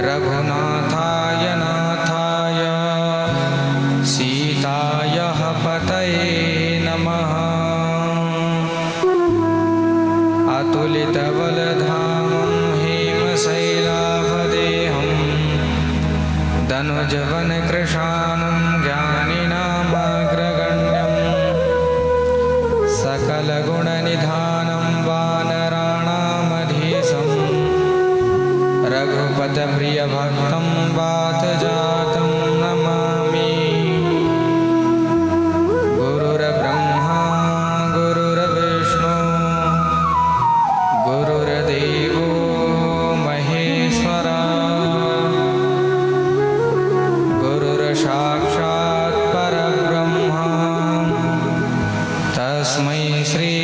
रघुनाथाय नाथाय सीताय पतये नमः। अतुलितबलधामं हेमशैलाभदेहं धनुजवनकृशानं ज्ञानिनामग्रगण्यं सकलगुणनिधानं वानराणामधीशं रघुपतप्रियभक्तं वातजातं नमामि। गुरुर्ब्रह्मा गुरुर्विष्णु गुरुर्देवो महेश्वरा गुरुर्साक्षात् परब्रह्मा तस्मै श्री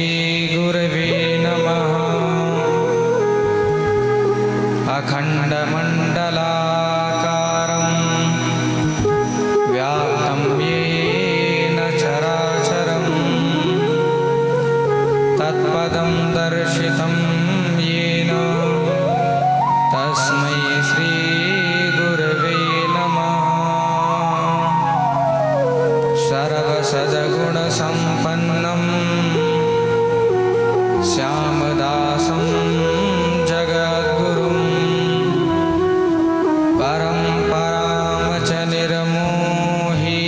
गुरवे नमः। अखण्डमण्डलाकारं व्याप्तं येन चराचरं तत्पदं दर्शितं येन तस्मै श्री गुरवे नमः। सर्वसद्गुणसम्पन्नं श्यामदासं जगद्गुरुं परम्परां च निर्मोही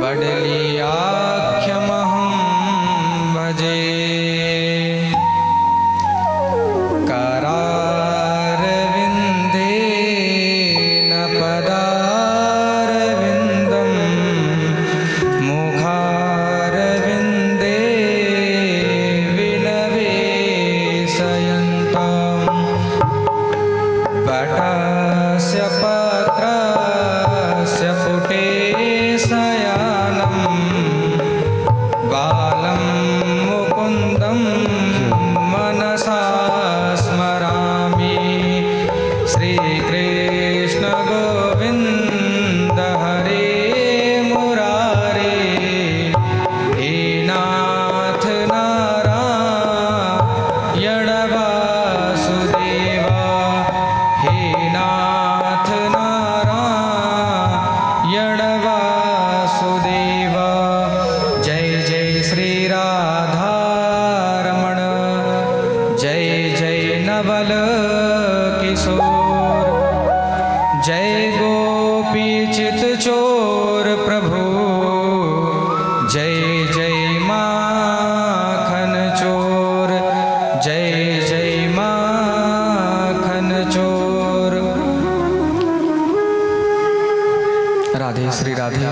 बडलियाख्यमहं भजे। करारविन्देन पदारविन्दं मुखारविन्दे विलवेशयन्तं पटस्य पत्रस्य पुटे शयानं बालं मुकुन्दं मनसा स्मरामि। श्रीकृष्ण गोविन्द हरे मुरारे हे नाथ नारायण वासुदेवा हे नाथ नारायण वासुदेवा। जय जय श्री राधारमण जय जय नवल किशोर जय गोपी चित चोर प्रभु जय जय माखन चोर जय जय माखन चोर। राधे श्री राधे।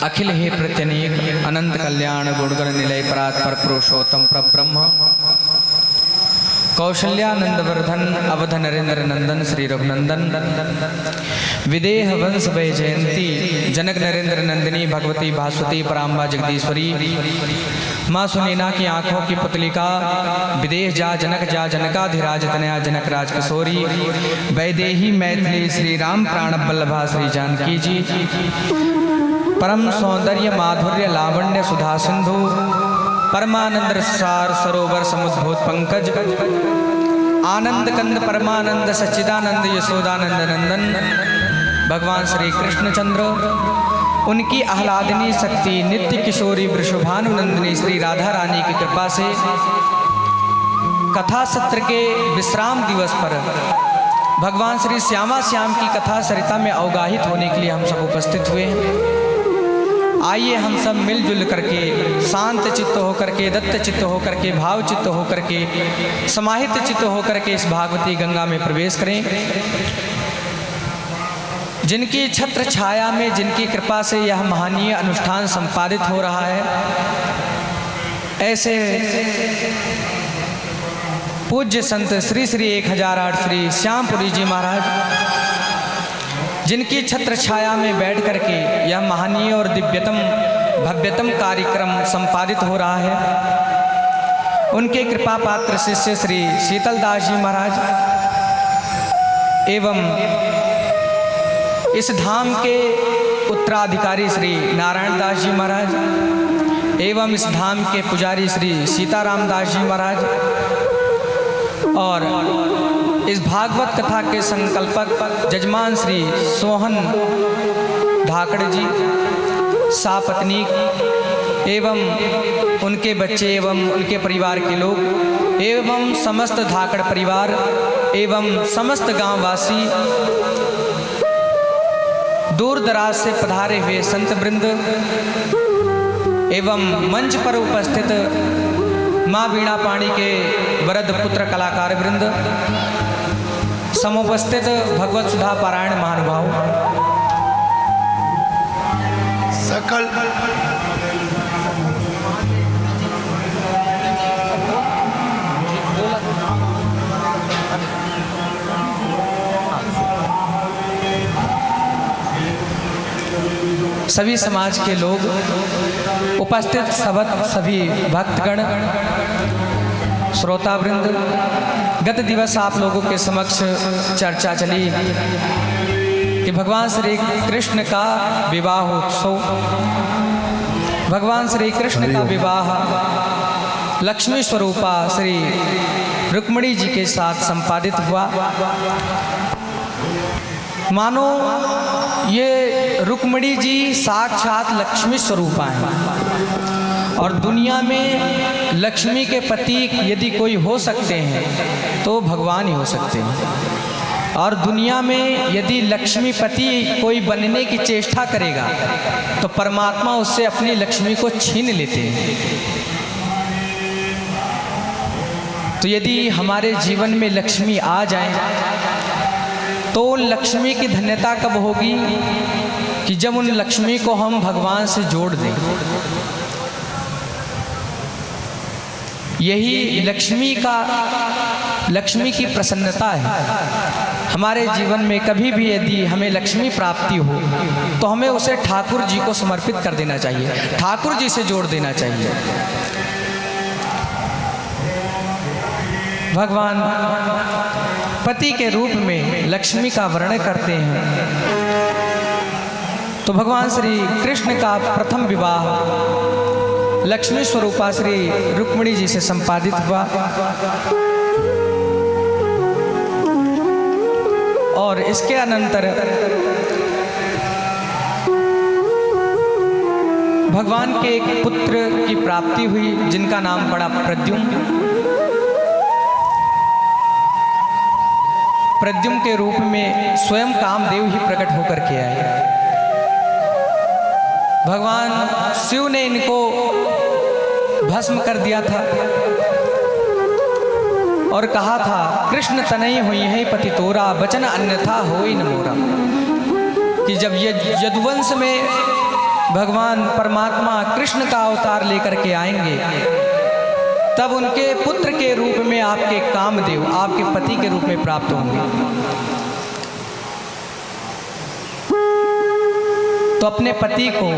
अखिल हे प्रत्यनीक अनंत कल्याण गुणगण निलय परात्पर पुरुषोत्तम परब्रह्म कौशल्यानंद वर्धन अवध नरेंद्र नंदन श्री रघुनंदन विदेह वंश वै जयंती जनक नरेंद्र नंदिनी भगवती भास्वती पराम्बा जगदीश्वरी माँ सुनैना की आंखों की पुतलिका विदेह जा जनकाधिराज तनया जनक राज किशोरी वैदेही मैथिली श्री राम प्राण बल्लभा श्री जानकी जी परम सौंदर्य माधुर्य लावण्य सुधा सिंधु परमानंद सार सरोवर समुद्भूत पंकज आनंद कंद परमानंद सच्चिदानंद यशोदानंद नंदन भगवान श्री कृष्णचंद्र उनकी आह्लादिनी शक्ति नित्य किशोरी वृषभानुनंदिनी श्री राधा रानी की कृपा से कथा सत्र के विश्राम दिवस पर भगवान श्री श्यामा श्याम की कथा सरिता में अवगाहित होने के लिए हम सब उपस्थित हुए हैं। आइए हम सब मिलजुल करके शांत चित्त होकर के दत्त चित्त होकर के भाव चित्त होकर के समाहित चित्त होकर के इस भागवती गंगा में प्रवेश करें। जिनकी छत्र छाया में जिनकी कृपा से यह महनीय अनुष्ठान संपादित हो रहा है, ऐसे पूज्य संत श्री श्री 1008 श्री श्यामपुरी जी महाराज जिनकी छत्र छाया में बैठ करके यह महनीय और दिव्यतम भव्यतम कार्यक्रम संपादित हो रहा है, उनके कृपा पात्र शिष्य श्री शीतलदास जी महाराज एवं इस धाम के उत्तराधिकारी श्री नारायण दास जी महाराज एवं इस धाम के पुजारी श्री सीताराम दास जी महाराज और इस भागवत कथा के संकल्पक जजमान श्री सोहन धाकड़ जी, सापत्नीक एवं उनके बच्चे एवं उनके परिवार के लोग एवं समस्त धाकड़ परिवार एवं समस्त गांववासी, दूर दराज से पधारे हुए संत वृंद एवं मंच पर उपस्थित माँ वीणा पाणी के वरद पुत्र कलाकार वृंद, समुपस्थित भगवत सुधा पारायण महानुभाव, सकल सभी समाज के लोग, उपस्थित सभी भक्तगण, श्रोतावृंद, गत दिवस आप लोगों के समक्ष चर्चा चली कि भगवान श्री कृष्ण का विवाह उत्सव, भगवान श्री कृष्ण का विवाह लक्ष्मी स्वरूपा श्री रुक्मिणी जी के साथ संपादित हुआ। मानो ये रुक्मिणी जी साक्षात लक्ष्मी स्वरूपा हैं और दुनिया में लक्ष्मी के प्रतीक यदि कोई हो सकते हैं तो भगवान ही हो सकते हैं। और दुनिया में यदि लक्ष्मीपति कोई बनने की चेष्टा करेगा तो परमात्मा उससे अपनी लक्ष्मी को छीन लेते हैं। तो यदि हमारे जीवन में लक्ष्मी आ जाए तो लक्ष्मी की धन्यता कब होगी कि जब उन लक्ष्मी को हम भगवान से जोड़ दें। यही लक्ष्मी की प्रसन्नता है। हमारे जीवन में कभी भी यदि हमें लक्ष्मी प्राप्ति हो तो हमें उसे ठाकुर जी को समर्पित कर देना चाहिए, ठाकुर जी से जोड़ देना चाहिए। भगवान पति के रूप में लक्ष्मी का वर्णन करते हैं। तो भगवान श्री कृष्ण का प्रथम विवाह लक्ष्मी स्वरूपा श्री रुक्मिणी जी से संपादित हुआ और इसके अनंतर भगवान के एक पुत्र की प्राप्ति हुई जिनका नाम पड़ा प्रद्युम्न। प्रद्युम्न के रूप में स्वयं कामदेव ही प्रकट होकर के आए। भगवान शिव ने इनको भस्म कर दिया था और कहा था कृष्ण तनई हुई है पति तोरा, बचन अन्यथा होई न मोरा। कि जब यदुवंश में भगवान परमात्मा कृष्ण का अवतार लेकर के आएंगे तब उनके पुत्र के रूप में आपके कामदेव आपके पति के रूप में प्राप्त होंगे। तो अपने पति को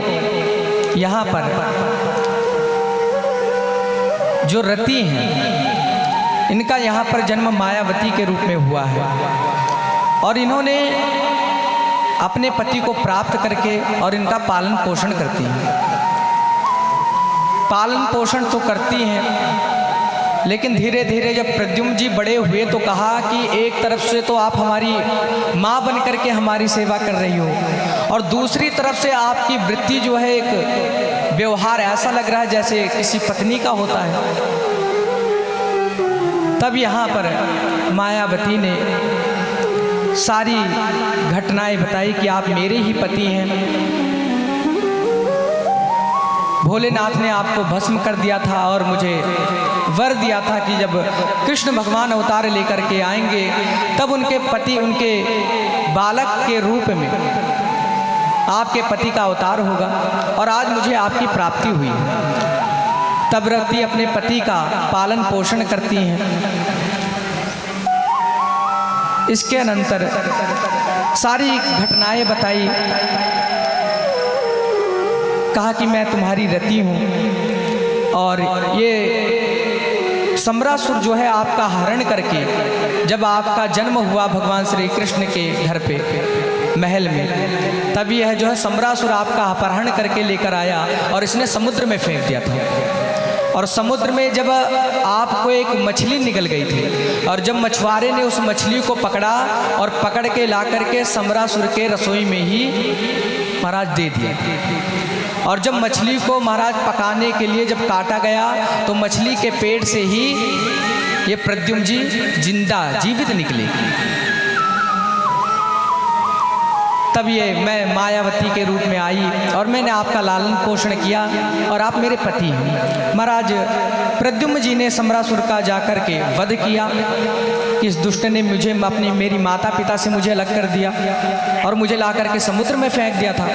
यहाँ पर जो रति हैं इनका यहाँ पर जन्म मायावती के रूप में हुआ है और इन्होंने अपने पति को प्राप्त करके और इनका पालन पोषण करती हैं। पालन पोषण तो करती हैं लेकिन धीरे धीरे जब प्रद्युम्न जी बड़े हुए तो कहा कि एक तरफ से तो आप हमारी माँ बन करके हमारी सेवा कर रही हो और दूसरी तरफ से आपकी वृत्ति जो है एक व्यवहार ऐसा लग रहा है जैसे किसी पत्नी का होता है। तब यहाँ पर मायावती ने सारी घटनाएं बताई कि आप मेरे ही पति हैं। भोलेनाथ ने आपको भस्म कर दिया था और मुझे वर दिया था कि जब कृष्ण भगवान अवतार लेकर के आएंगे तब उनके पति उनके बालक के रूप में आपके पति का अवतार होगा और आज मुझे आपकी प्राप्ति हुई है। तब रति अपने पति का पालन पोषण करती हैं। इसके अनंतर सारी घटनाएं बताई, कहा कि मैं तुम्हारी रति हूँ और ये सम्रासुर जो है आपका हरण करके जब आपका जन्म हुआ भगवान श्री कृष्ण के घर पे महल में, तब यह जो है सम्रासुर आपका अपहरण करके लेकर आया और इसने समुद्र में फेंक दिया था। और समुद्र में जब आपको एक मछली निकल गई थी, और जब मछुआरे ने उस मछली को पकड़ा और पकड़ के ला करके समरासुर के रसोई में ही महाराज दे दिया। और जब मछली को महाराज पकाने के लिए जब काटा गया तो मछली के पेट से ही ये प्रद्युम्न जी जिंदा जीवित निकले। तब ये मैं मायावती के रूप में आई और मैंने आपका लालन पोषण किया और आप मेरे पति हैं। महाराज प्रद्युम्न जी ने समरासुर का जाकर के वध किया। इस दुष्ट ने मुझे मेरी माता पिता से मुझे अलग कर दिया और मुझे ला करके समुद्र में फेंक दिया था।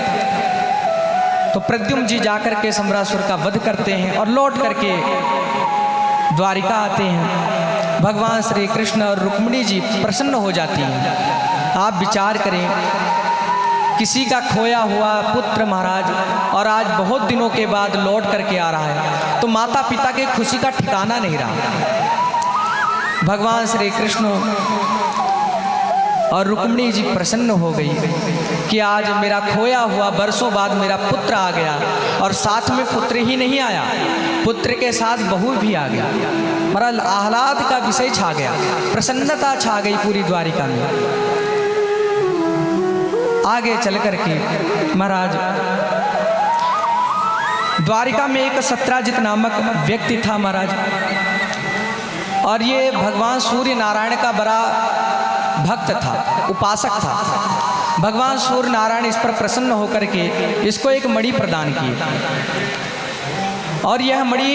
तो प्रद्युम्न जी जाकर के समरासुर का वध करते हैं और लौट करके द्वारिका आते हैं। भगवान श्री कृष्ण और रुक्मिणी जी प्रसन्न हो जाती हैं। आप विचार करें, किसी का खोया हुआ पुत्र महाराज और आज बहुत दिनों के बाद लौट करके आ रहा है, तो माता पिता के खुशी का ठिकाना नहीं रहा। भगवान श्री कृष्ण और रुक्मिणी जी प्रसन्न हो गई कि आज मेरा खोया हुआ वर्षों बाद मेरा पुत्र आ गया, और साथ में पुत्र ही नहीं आया, पुत्र के साथ बहू भी आ गया। महाराज आह्लाद का विषय छा गया, प्रसन्नता छा गई पूरी द्वारिका में। आगे चल करके महाराज द्वारिका में एक सत्राजित नामक व्यक्ति था महाराज, और ये भगवान सूर्य नारायण का बड़ा भक्त था, उपासक था। भगवान सूर्य नारायण इस पर प्रसन्न होकर के इसको एक मणि प्रदान की, और यह मणि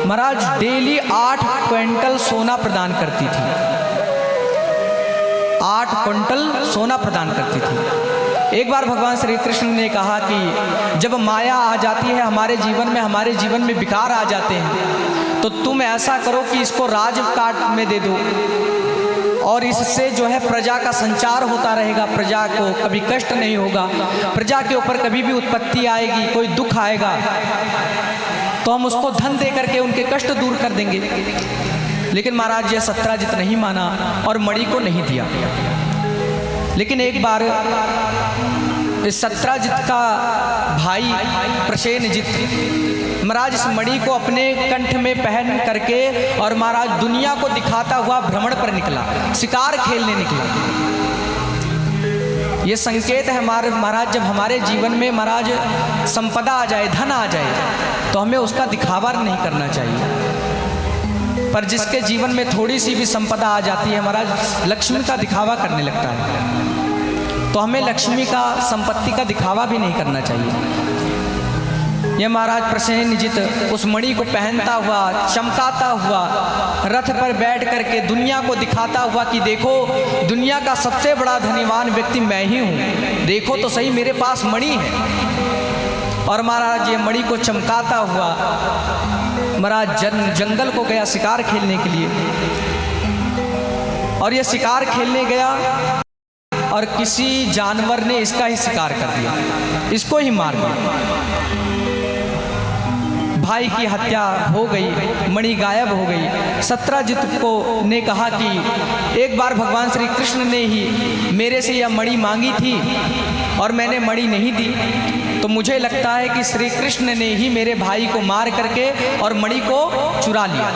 महाराज डेली 8 क्विंटल सोना प्रदान करती थी। 8 क्विंटल सोना प्रदान करती थी। एक बार भगवान श्री कृष्ण ने कहा कि जब माया आ जाती है हमारे जीवन में विकार आ जाते हैं, तो तुम ऐसा करो कि इसको राजकाट में दे दो, और इससे जो है प्रजा का संचार होता रहेगा, प्रजा को कभी कष्ट नहीं होगा, प्रजा के ऊपर कभी भी उत्पत्ति आएगी, कोई दुख आएगा तो हम उसको धन दे करके उनके कष्ट दूर कर देंगे। लेकिन महाराज ये सत्राजित नहीं माना और मणि को नहीं दिया। लेकिन एक बार इस सत्राजित का भाई प्रसेनजित महाराज इस मणि को अपने कंठ में पहन करके और महाराज दुनिया को दिखाता हुआ भ्रमण पर निकला, शिकार खेलने निकला। ये संकेत है हमारे महाराज, जब हमारे जीवन में महाराज संपदा आ जाए, धन आ जाए, तो हमें उसका दिखावा नहीं करना चाहिए। पर जिसके जीवन में थोड़ी सी भी संपदा आ जाती है महाराज, लक्ष्मी का दिखावा करने लगता है, तो हमें लक्ष्मी का, संपत्ति का दिखावा भी नहीं करना चाहिए। यह महाराज प्रसेनजित उस मणि को पहनता हुआ, चमकाता हुआ, रथ पर बैठ करके दुनिया को दिखाता हुआ कि देखो दुनिया का सबसे बड़ा धनीवान व्यक्ति मैं ही हूँ, देखो तो सही मेरे पास मणि है। और महाराज ये मणि को चमकाता हुआ महाराज जंगल को गया शिकार खेलने के लिए, और ये शिकार खेलने गया और किसी जानवर ने इसका ही शिकार कर दिया, इसको ही मार दिया। भाई की हत्या हो गई, मणि गायब हो गई। सत्राजित को ने कहा कि एक बार भगवान श्री कृष्ण ने ही मेरे से यह मणि मांगी थी और मैंने मणि नहीं दी, तो मुझे लगता है कि श्री कृष्ण ने ही मेरे भाई को मार करके और मणि को चुरा लिया।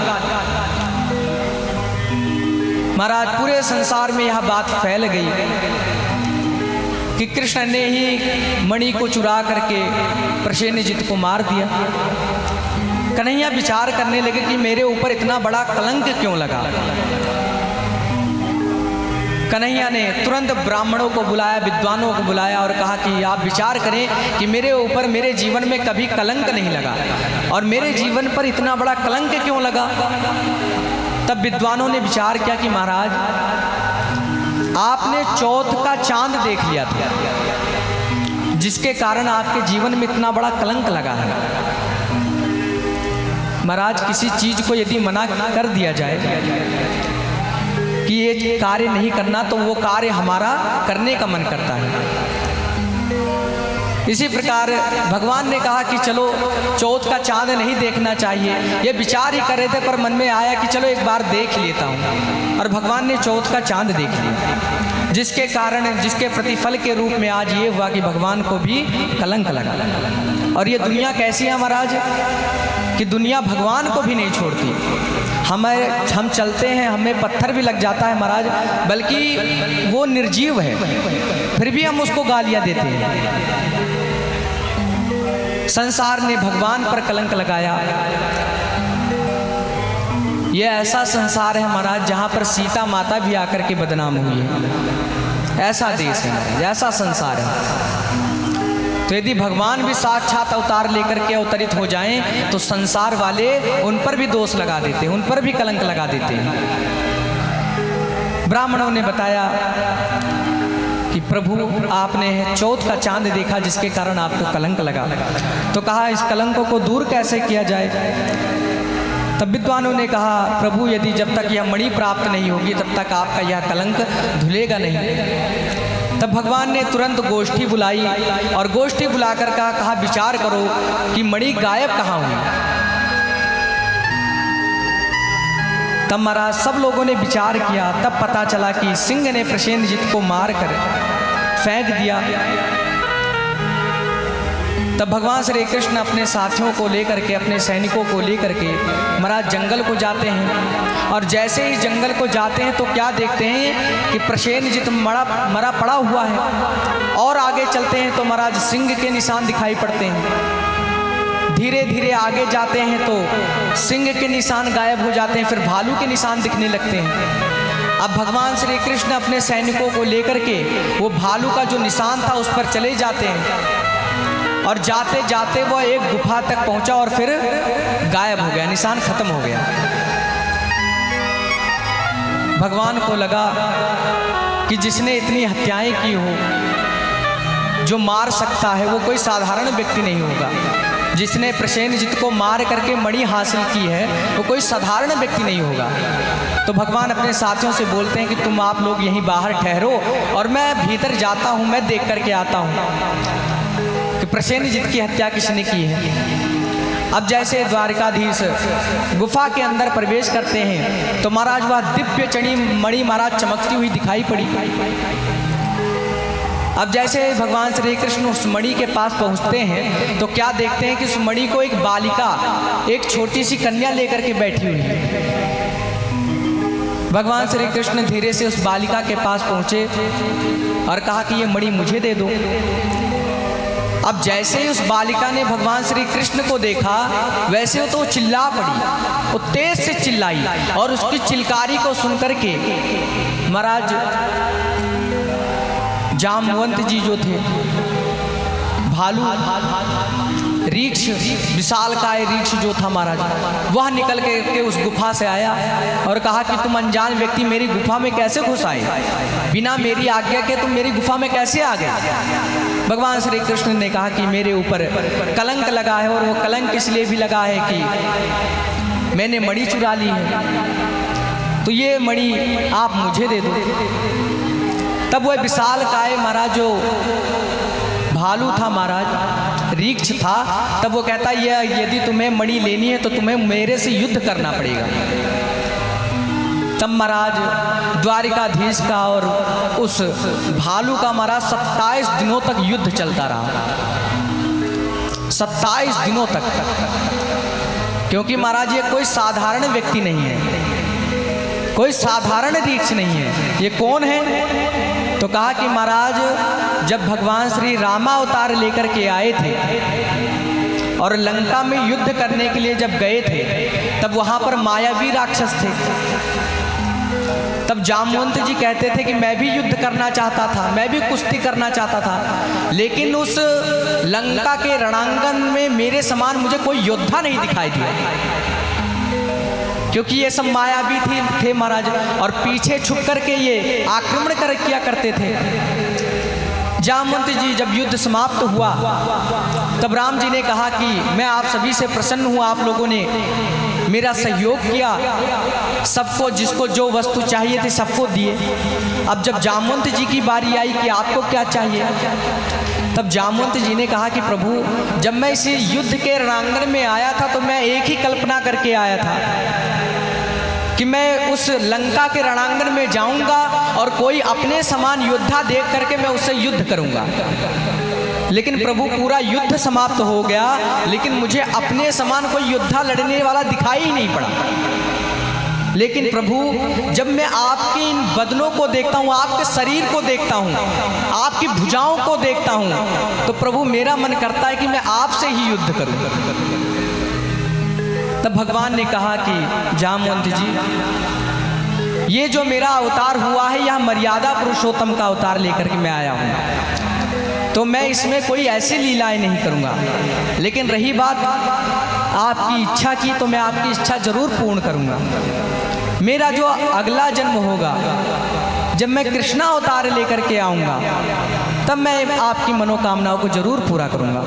महाराज पूरे संसार में यह बात फैल गई कि कृष्ण ने ही मणि को चुरा करके प्रसेनजित को मार दिया। कन्हैया विचार करने लगे कि मेरे ऊपर इतना बड़ा कलंक क्यों लगा। कन्हैया ने तुरंत ब्राह्मणों को बुलाया, विद्वानों को बुलाया और कहा कि आप विचार करें कि मेरे ऊपर, मेरे जीवन में कभी कलंक नहीं लगा और मेरे जीवन पर इतना बड़ा कलंक क्यों लगा। तब विद्वानों ने विचार किया कि महाराज आपने चौथ का चांद देख लिया था, जिसके कारण आपके जीवन में इतना बड़ा कलंक लगा है। महाराज किसी चीज को यदि मना कर दिया जाए कि ये कार्य नहीं करना, तो वो कार्य हमारा करने का मन करता है। इसी प्रकार भगवान ने कहा कि चलो चौथ का चांद नहीं देखना चाहिए। ये विचार ही कर रहे थे, पर मन में आया कि चलो एक बार देख लेता हूँ, और भगवान ने चौथ का चांद देख लिया, जिसके कारण, जिसके प्रतिफल के रूप में आज ये हुआ कि भगवान को भी कलंक लगा। और ये दुनिया कैसी है महाराज, कि दुनिया भगवान को भी नहीं छोड़ती। हम चलते हैं, हमें पत्थर भी लग जाता है महाराज, बल्कि वो निर्जीव है, फिर भी हम उसको गालियां देते हैं। संसार ने भगवान पर कलंक लगाया। ये ऐसा संसार है महाराज जहाँ पर सीता माता भी आकर के बदनाम हुई है। ऐसा देश है महाराज, ऐसा संसार है। तो यदि भगवान भी साक्षात अवतार लेकर के अवतरित हो जाएं तो संसार वाले उन पर भी दोष लगा देते हैं, उन पर भी कलंक लगा देते हैं। ब्राह्मणों ने बताया कि प्रभु आपने चौथ का चांद देखा जिसके कारण आपको कलंक लगा। तो कहा इस कलंक को दूर कैसे किया जाए। तब विद्वानों ने कहा प्रभु यदि जब तक यह मणि प्राप्त नहीं होगी तब तक आपका यह कलंक धुलेगा नहीं। तब भगवान ने तुरंत गोष्ठी बुलाई और गोष्ठी बुलाकर कहा विचार करो कि मणि गायब कहाँ हुई। तब महाराज सब लोगों ने विचार किया। तब पता चला कि सिंह ने प्रसेनजित को मार कर फेंक दिया। तब भगवान श्री कृष्ण अपने साथियों को लेकर के, अपने सैनिकों को लेकर के महाराज जंगल को जाते हैं। और जैसे ही जंगल को जाते हैं तो क्या देखते हैं कि प्रसेनजित मरा पड़ा हुआ है। और आगे चलते हैं तो महाराज सिंह के निशान दिखाई पड़ते हैं। धीरे धीरे आगे जाते हैं तो सिंह के निशान गायब हो जाते हैं, फिर भालू के निशान दिखने लगते हैं। अब भगवान श्री कृष्ण अपने सैनिकों को लेकर के वो भालू का जो निशान था उस पर चले जाते हैं। और जाते जाते वह एक गुफा तक पहुंचा और फिर गायब हो गया, निशान खत्म हो गया। भगवान को लगा कि जिसने इतनी हत्याएं की हो, जो मार सकता है वो कोई साधारण व्यक्ति नहीं होगा। जिसने प्रसेनजित को मार करके मणि हासिल की है वो कोई साधारण व्यक्ति नहीं होगा। तो भगवान अपने साथियों से बोलते हैं कि तुम आप लोग यहीं बाहर ठहरो और मैं भीतर जाता हूँ, मैं देख करके आता हूँ कि प्रसेनजित की हत्या किसने की है। अब जैसे द्वारिकाधीश गुफा के अंदर प्रवेश करते हैं तो महाराज वह दिव्य चढ़ी मणि महाराज चमकती हुई दिखाई पड़ी। अब जैसे भगवान श्री कृष्ण उस मणि के पास पहुंचते हैं तो क्या देखते हैं कि उस मणि को एक बालिका, एक छोटी सी कन्या लेकर के बैठी हुई है। भगवान श्री कृष्ण धीरे से उस बालिका के पास पहुंचे और कहा कि ये मणि मुझे दे दो। अब जैसे ही उस बालिका ने भगवान श्री कृष्ण को देखा वैसे तो चिल्ला पड़ी, वो तेज से चिल्लाई और उसकी चिल्कारी को सुनकर के महाराज जामवंत जी जो थे, भालू रीक्ष, विशालकाय रीक्ष जो था महाराज, वह निकल के उस गुफा से आया और कहा कि तुम अनजान व्यक्ति मेरी गुफा में कैसे घुस आए, बिना मेरी आज्ञा के तुम मेरी गुफा में कैसे आ गए। भगवान श्री कृष्ण ने कहा कि मेरे ऊपर कलंक लगा है और वो कलंक इसलिए भी लगा है कि मैंने मणि चुरा ली है, तो ये मणि आप मुझे दे दो। तब वह विशालकाय महाराज जो भालू था महाराज, रीक्ष था, तब वो कहता यह यदि तुम्हें मणि लेनी है तो तुम्हें मेरे से युद्ध करना पड़ेगा। तब महाराज द्वारिकाधीश का और उस भालू का महाराज 27 दिनों तक युद्ध चलता रहा, 27 दिनों तक। क्योंकि महाराज ये कोई साधारण व्यक्ति नहीं है, कोई साधारण रीक्ष नहीं है। ये कौन है? तो कहा कि महाराज जब भगवान श्री रामावतार लेकर के आए थे और लंका में युद्ध करने के लिए जब गए थे तब वहाँ पर मायावी राक्षस थे। तब जामवंत जी कहते थे कि मैं भी युद्ध करना चाहता था, मैं भी कुश्ती करना चाहता था, लेकिन उस लंका के रणांगन में मेरे समान मुझे कोई योद्धा नहीं दिखाई दिया, क्योंकि ये सब मायावी थे महाराज और पीछे छुप करके ये आक्रमण किया करते थे। जामवंत जी जब युद्ध समाप्त हुआ तब राम जी ने कहा कि मैं आप सभी से प्रसन्न हूँ, आप लोगों ने मेरा सहयोग किया, सबको जिसको जो वस्तु चाहिए थी सबको दिए। अब जब जामवंत जी की बारी आई कि आपको क्या चाहिए, तब जामवंत जी ने कहा कि प्रभु जब मैं इस युद्ध के रणांगण में आया था तो मैं एक ही कल्पना करके आया था कि मैं उस लंका के रणांगण में जाऊंगा और कोई अपने समान योद्धा देख करके मैं उससे युद्ध करूंगा। लेकिन प्रभु पूरा युद्ध समाप्त हो गया, लेकिन मुझे अपने समान कोई योद्धा लड़ने वाला दिखाई ही नहीं पड़ा। लेकिन प्रभु जब मैं आपके इन बदनों को देखता हूँ, आपके शरीर को देखता हूँ, आपकी भुजाओं को देखता हूँ, तो प्रभु मेरा मन करता है कि मैं आपसे ही युद्ध करूँ। तब भगवान ने कहा कि जामवंत जी, ये जो मेरा अवतार हुआ है यह मर्यादा पुरुषोत्तम का अवतार लेकर के मैं आया हूँ, तो मैं इसमें कोई ऐसी लीलाएं नहीं करूँगा। लेकिन रही बात आपकी इच्छा की, तो मैं आपकी इच्छा जरूर पूर्ण करूँगा। मेरा जो अगला जन्म होगा, जब मैं कृष्णा अवतार लेकर के आऊँगा, तब मैं आपकी मनोकामनाओं को जरूर पूरा करूँगा।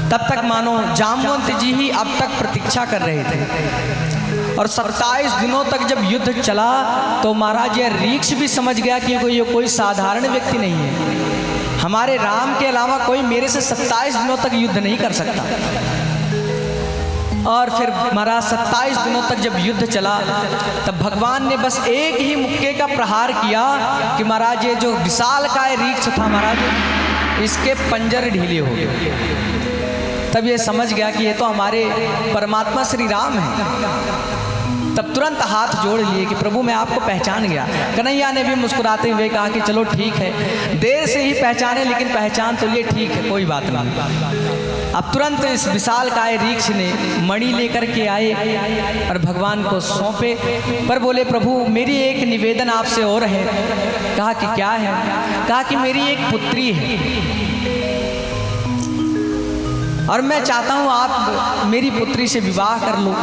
तब तक मानो जामवंत जी ही अब तक प्रतीक्षा कर रहे थे, और 27 दिनों तक जब युद्ध चला तो महाराज यह रीक्ष भी समझ गया कि ये कोई साधारण व्यक्ति नहीं है। हमारे राम के अलावा कोई मेरे से 27 दिनों तक युद्ध नहीं कर सकता। और फिर महाराज 27 दिनों तक जब युद्ध चला, तब भगवान ने बस एक ही मुक्के का प्रहार किया कि महाराज ये जो विशाल काय रीक्ष था महाराज, इसके पंजर ढीले हो गए। तब ये समझ गया कि ये तो हमारे परमात्मा श्री राम हैं। तब तुरंत हाथ जोड़ लिए कि प्रभु मैं आपको पहचान गया। कन्हैया ने भी मुस्कुराते हुए कहा कि चलो ठीक है, देर से ही पहचाने लेकिन पहचान तो लिए, ठीक है कोई बात नहीं। अब तुरंत इस विशाल काय रीक्ष ने मणि लेकर के आए और भगवान को सौंपे, पर बोले प्रभु मेरी एक निवेदन आपसे और है। कहा कि क्या है? कहा कि मेरी एक पुत्री है और मैं चाहता हूँ आप मेरी पुत्री से विवाह कर लो,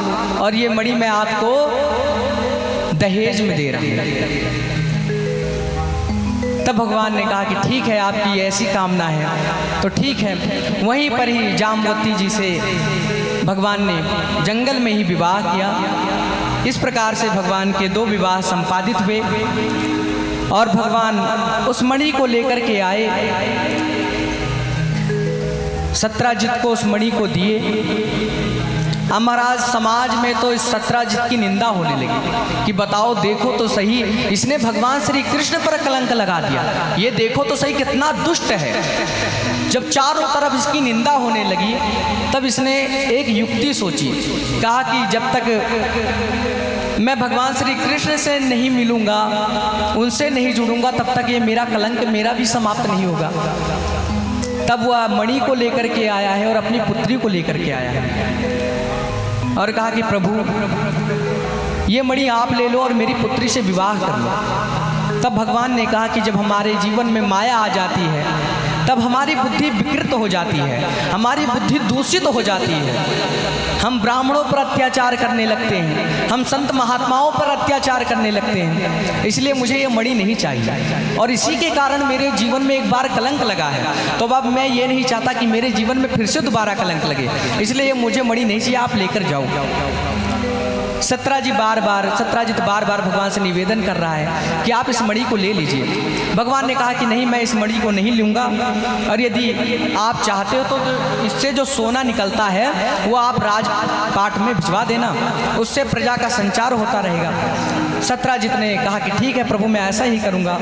और ये मणि मैं आपको दहेज में दे रहा हूँ। तब भगवान ने कहा कि ठीक है, आपकी ऐसी कामना है तो ठीक है। वहीं पर ही जामवती जी से भगवान ने जंगल में ही विवाह किया। इस प्रकार से भगवान के 2 विवाह संपादित हुए, और भगवान उस मणि को लेकर के आए। सत्राजित को उस मणि को दिए। अब महाराज समाज में तो इस सत्राजित की निंदा होने लगी कि बताओ देखो तो सही, इसने भगवान श्री कृष्ण पर कलंक लगा दिया, ये देखो तो सही कितना दुष्ट है। जब चारों तरफ इसकी निंदा होने लगी, तब इसने एक युक्ति सोची। कहा कि जब तक मैं भगवान श्री कृष्ण से नहीं मिलूंगा, उनसे नहीं जुड़ूंगा, तब तक ये मेरा कलंक मेरा भी समाप्त नहीं होगा। तब वह मणि को लेकर के आया है और अपनी पुत्री को लेकर के आया है, और कहा कि प्रभु ये मणि आप ले लो और मेरी पुत्री से विवाह कर लो। तब भगवान ने कहा कि जब हमारे जीवन में माया आ जाती है, तब हमारी बुद्धि विकृत हो जाती है, हमारी बुद्धि दूषित हो जाती है। हम ब्राह्मणों पर अत्याचार करने लगते हैं, हम संत महात्माओं पर अत्याचार करने लगते हैं। इसलिए मुझे ये मणि नहीं चाहिए, और इसी के कारण मेरे जीवन में एक बार कलंक लगा है। तो अब मैं ये नहीं चाहता कि मेरे जीवन में फिर से दोबारा कलंक लगे, इसलिए ये मुझे मणि नहीं चाहिए, आप लेकर जाओ। सत्राजित बार बार भगवान से निवेदन कर रहा है कि आप इस मणि को ले लीजिए। भगवान ने कहा कि नहीं, मैं इस मणि को नहीं लूँगा, और यदि आप चाहते हो तो इससे जो सोना निकलता है वो आप राजपाट में भिजवा देना, उससे प्रजा का संचार होता रहेगा। सत्राजित ने कहा कि ठीक है प्रभु, मैं ऐसा ही करूँगा।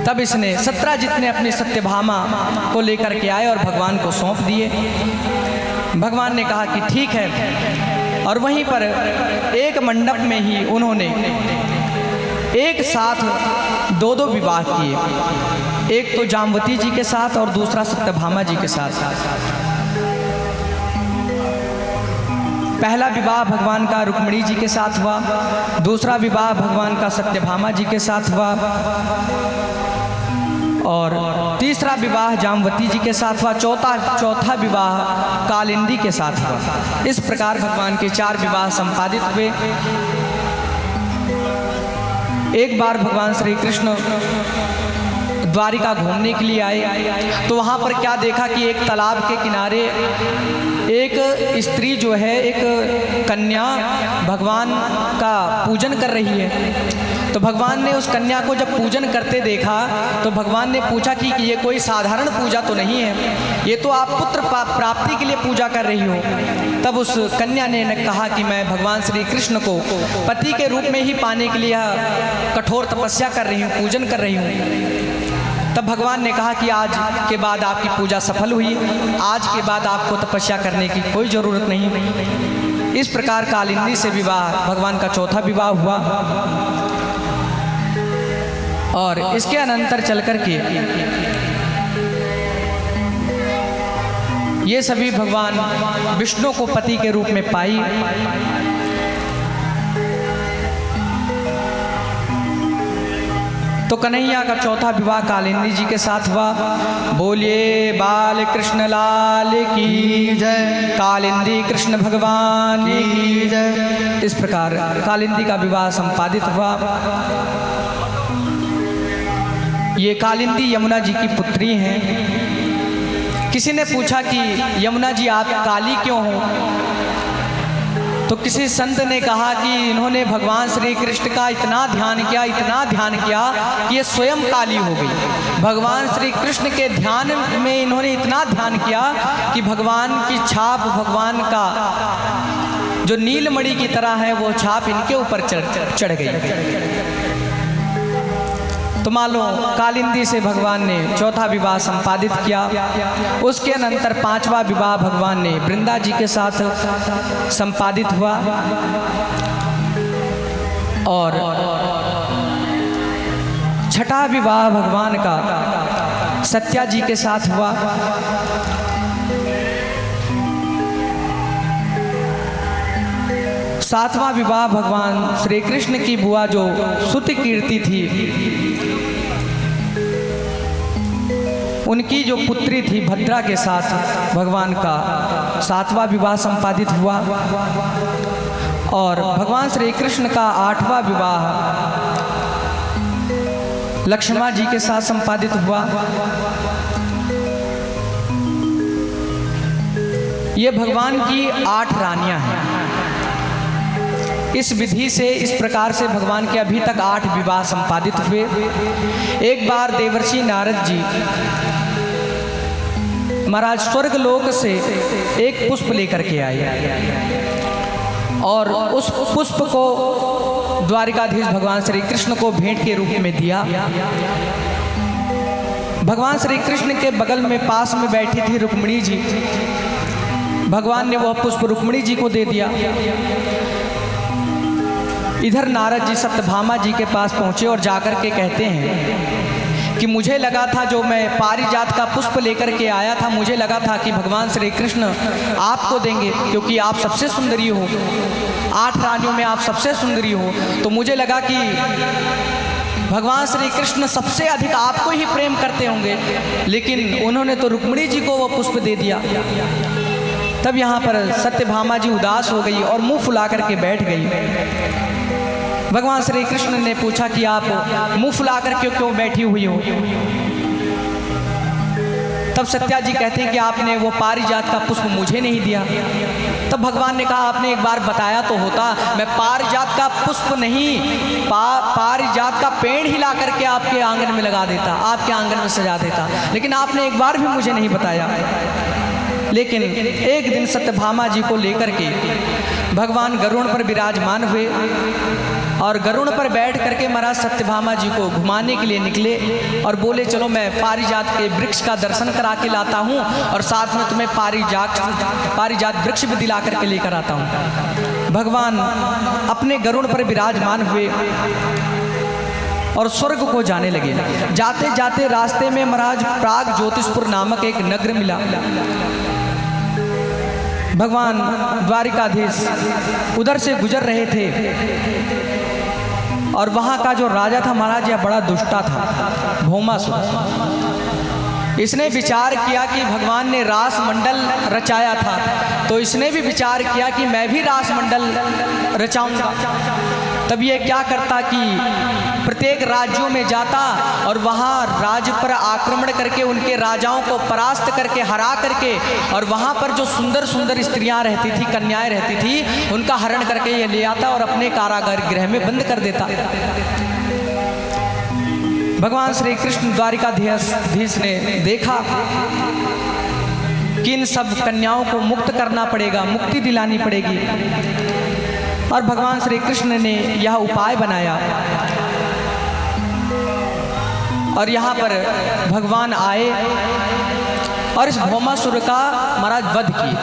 तब सत्राजित ने अपनी सत्यभामा को लेकर के आए और भगवान को सौंप दिए। भगवान ने कहा कि ठीक है, और वहीं पर एक मंडप में ही उन्होंने एक साथ 2 विवाह किए, एक तो जामवती जी के साथ और दूसरा सत्यभामा जी के साथ। पहला विवाह भगवान का रुक्मिणी जी के साथ हुआ, दूसरा विवाह भगवान का सत्यभामा जी के साथ हुआ, और तीसरा विवाह जामवती जी के साथ हुआ, चौथा विवाह कालिंदी के साथ हुआ। इस प्रकार भगवान के 4 विवाह संपादित हुए। एक बार भगवान श्री कृष्ण द्वारिका घूमने के लिए आए, तो वहाँ पर क्या देखा कि एक तालाब के किनारे एक स्त्री जो है, एक कन्या भगवान का पूजन कर रही है। तो भगवान ने उस कन्या को जब पूजन करते देखा, तो भगवान ने पूछा कि ये कोई साधारण पूजा तो नहीं है, ये तो आप पुत्र प्राप्ति के लिए पूजा कर रही हो। तब उस कन्या ने कहा कि मैं भगवान श्री कृष्ण को पति के रूप में ही पाने के लिए कठोर तपस्या कर रही हूँ, पूजन कर रही हूँ। तब भगवान ने कहा कि आज के बाद आपकी पूजा सफल हुई, आज के बाद आपको तपस्या करने की कोई ज़रूरत नहीं। इस प्रकार कालिंदी से विवाह भगवान का चौथा विवाह हुआ। और इसके अनंतर चल कर के ये सभी भगवान विष्णु को पति के रूप में पाई। तो कन्हैया का चौथा विवाह कालिंदी जी के साथ हुआ। बोलिए बाल कृष्ण लाल की जय, कालिंदी कृष्ण भगवान की जय। इस प्रकार कालिंदी का विवाह संपादित हुआ। ये कालिंदी यमुना जी की पुत्री हैं। किसी ने पूछा कि यमुना जी आप काली क्यों हो? तो किसी संत ने कहा कि इन्होंने भगवान श्री कृष्ण का इतना ध्यान किया कि ये स्वयं काली हो गई। भगवान श्री कृष्ण के ध्यान में इन्होंने इतना ध्यान किया कि भगवान की छाप, भगवान का जो नीलमणि की तरह है वो छाप इनके ऊपर चढ़ गई। तो मान लो कालिंदी से भगवान ने चौथा विवाह संपादित किया। उसके अनंतर पांचवा विवाह भगवान ने वृंदा जी के साथ संपादित हुआ। और छठा विवाह भगवान का सत्या जी के साथ हुआ। सातवां विवाह भगवान श्री कृष्ण की बुआ जो सुत कीर्ति थी, उनकी जो पुत्री थी भद्रा के साथ भगवान का सातवां विवाह संपादित हुआ। और भगवान श्री कृष्ण का आठवां विवाह लक्ष्मण जी के साथ संपादित हुआ। ये भगवान की 8 रानियां हैं। इस विधि से, इस प्रकार से भगवान के अभी तक 8 विवाह संपादित हुए। एक बार देवर्षि नारद जी महाराज स्वर्ग लोक से एक पुष्प लेकर के आए और उस पुष्प को द्वारिकाधीश भगवान श्री कृष्ण को भेंट के रूप में दिया। भगवान श्री कृष्ण के बगल में पास में बैठी थी रुक्मिणी जी। भगवान ने वह पुष्प रुक्मिणी जी को दे दिया। इधर नारद जी सत्यभामा जी के पास पहुंचे और जाकर के कहते हैं कि मुझे लगा था, जो मैं पारिजात का पुष्प लेकर के आया था, मुझे लगा था कि भगवान श्री कृष्ण आपको देंगे, क्योंकि आप सबसे सुंदरी हो, 8 रानियों में आप सबसे सुंदरी हो। तो मुझे लगा कि भगवान श्री कृष्ण सबसे अधिक आपको ही प्रेम करते होंगे, लेकिन उन्होंने तो रुक्मिणी जी को वो पुष्प दे दिया। तब यहाँ पर सत्यभामा जी उदास हो गई और मुंह फुला करके बैठ गई। भगवान श्री कृष्ण ने पूछा कि आप मुंह फुला कर क्यों बैठी हुई हो? तब सत्या जी कहते हैं कि आपने वो पारिजात का पुष्प मुझे नहीं दिया। तब भगवान ने कहा आपने एक बार बताया तो होता, मैं पारिजात का पुष्प नहीं, पारिजात का पेड़ ही ला करके आपके आंगन में लगा देता, आपके आंगन में सजा देता, लेकिन आपने एक बार भी मुझे नहीं बताया। लेकिन एक दिन सत्यभामा जी को लेकर के भगवान गरुड़ पर विराजमान हुए और गरुड़ पर बैठ करके महाराज सत्यभामा जी को घुमाने के लिए निकले और बोले चलो मैं पारिजात के वृक्ष का दर्शन करा के लाता हूँ और साथ में तुम्हें पारिजात वृक्ष भी दिला करके लेकर आता हूँ। भगवान अपने गरुड़ पर विराजमान हुए और स्वर्ग को जाने लगे। जाते जाते रास्ते में महाराज प्राग ज्योतिषपुर नामक एक नगर मिला। भगवान द्वारिकाधीश उधर से गुजर रहे थे और वहाँ का जो राजा था महाराज यह बड़ा दुष्टा था, भौमासुर। इसने विचार किया कि भगवान ने रास मंडल रचाया था, तो इसने भी विचार किया कि मैं भी रास मंडल रचाऊंगा। तब ये क्या करता कि प्रत्येक राज्यों में जाता और वहाँ राज्य पर आक्रमण करके उनके राजाओं को परास्त करके हरा करके और वहाँ पर जो सुंदर सुंदर स्त्रियाँ रहती थी, कन्याएं रहती थी, उनका हरण करके ये ले आता और अपने कारागार गृह में बंद कर देता। भगवान श्री कृष्ण द्वारिकाधीश ने देखा कि इन सब कन्याओं को मुक्त करना पड़ेगा, मुक्ति दिलानी पड़ेगी, और भगवान श्री कृष्ण ने यह उपाय बनाया और यहाँ पर भगवान आए और इस भौमासुर का महाराज वध किया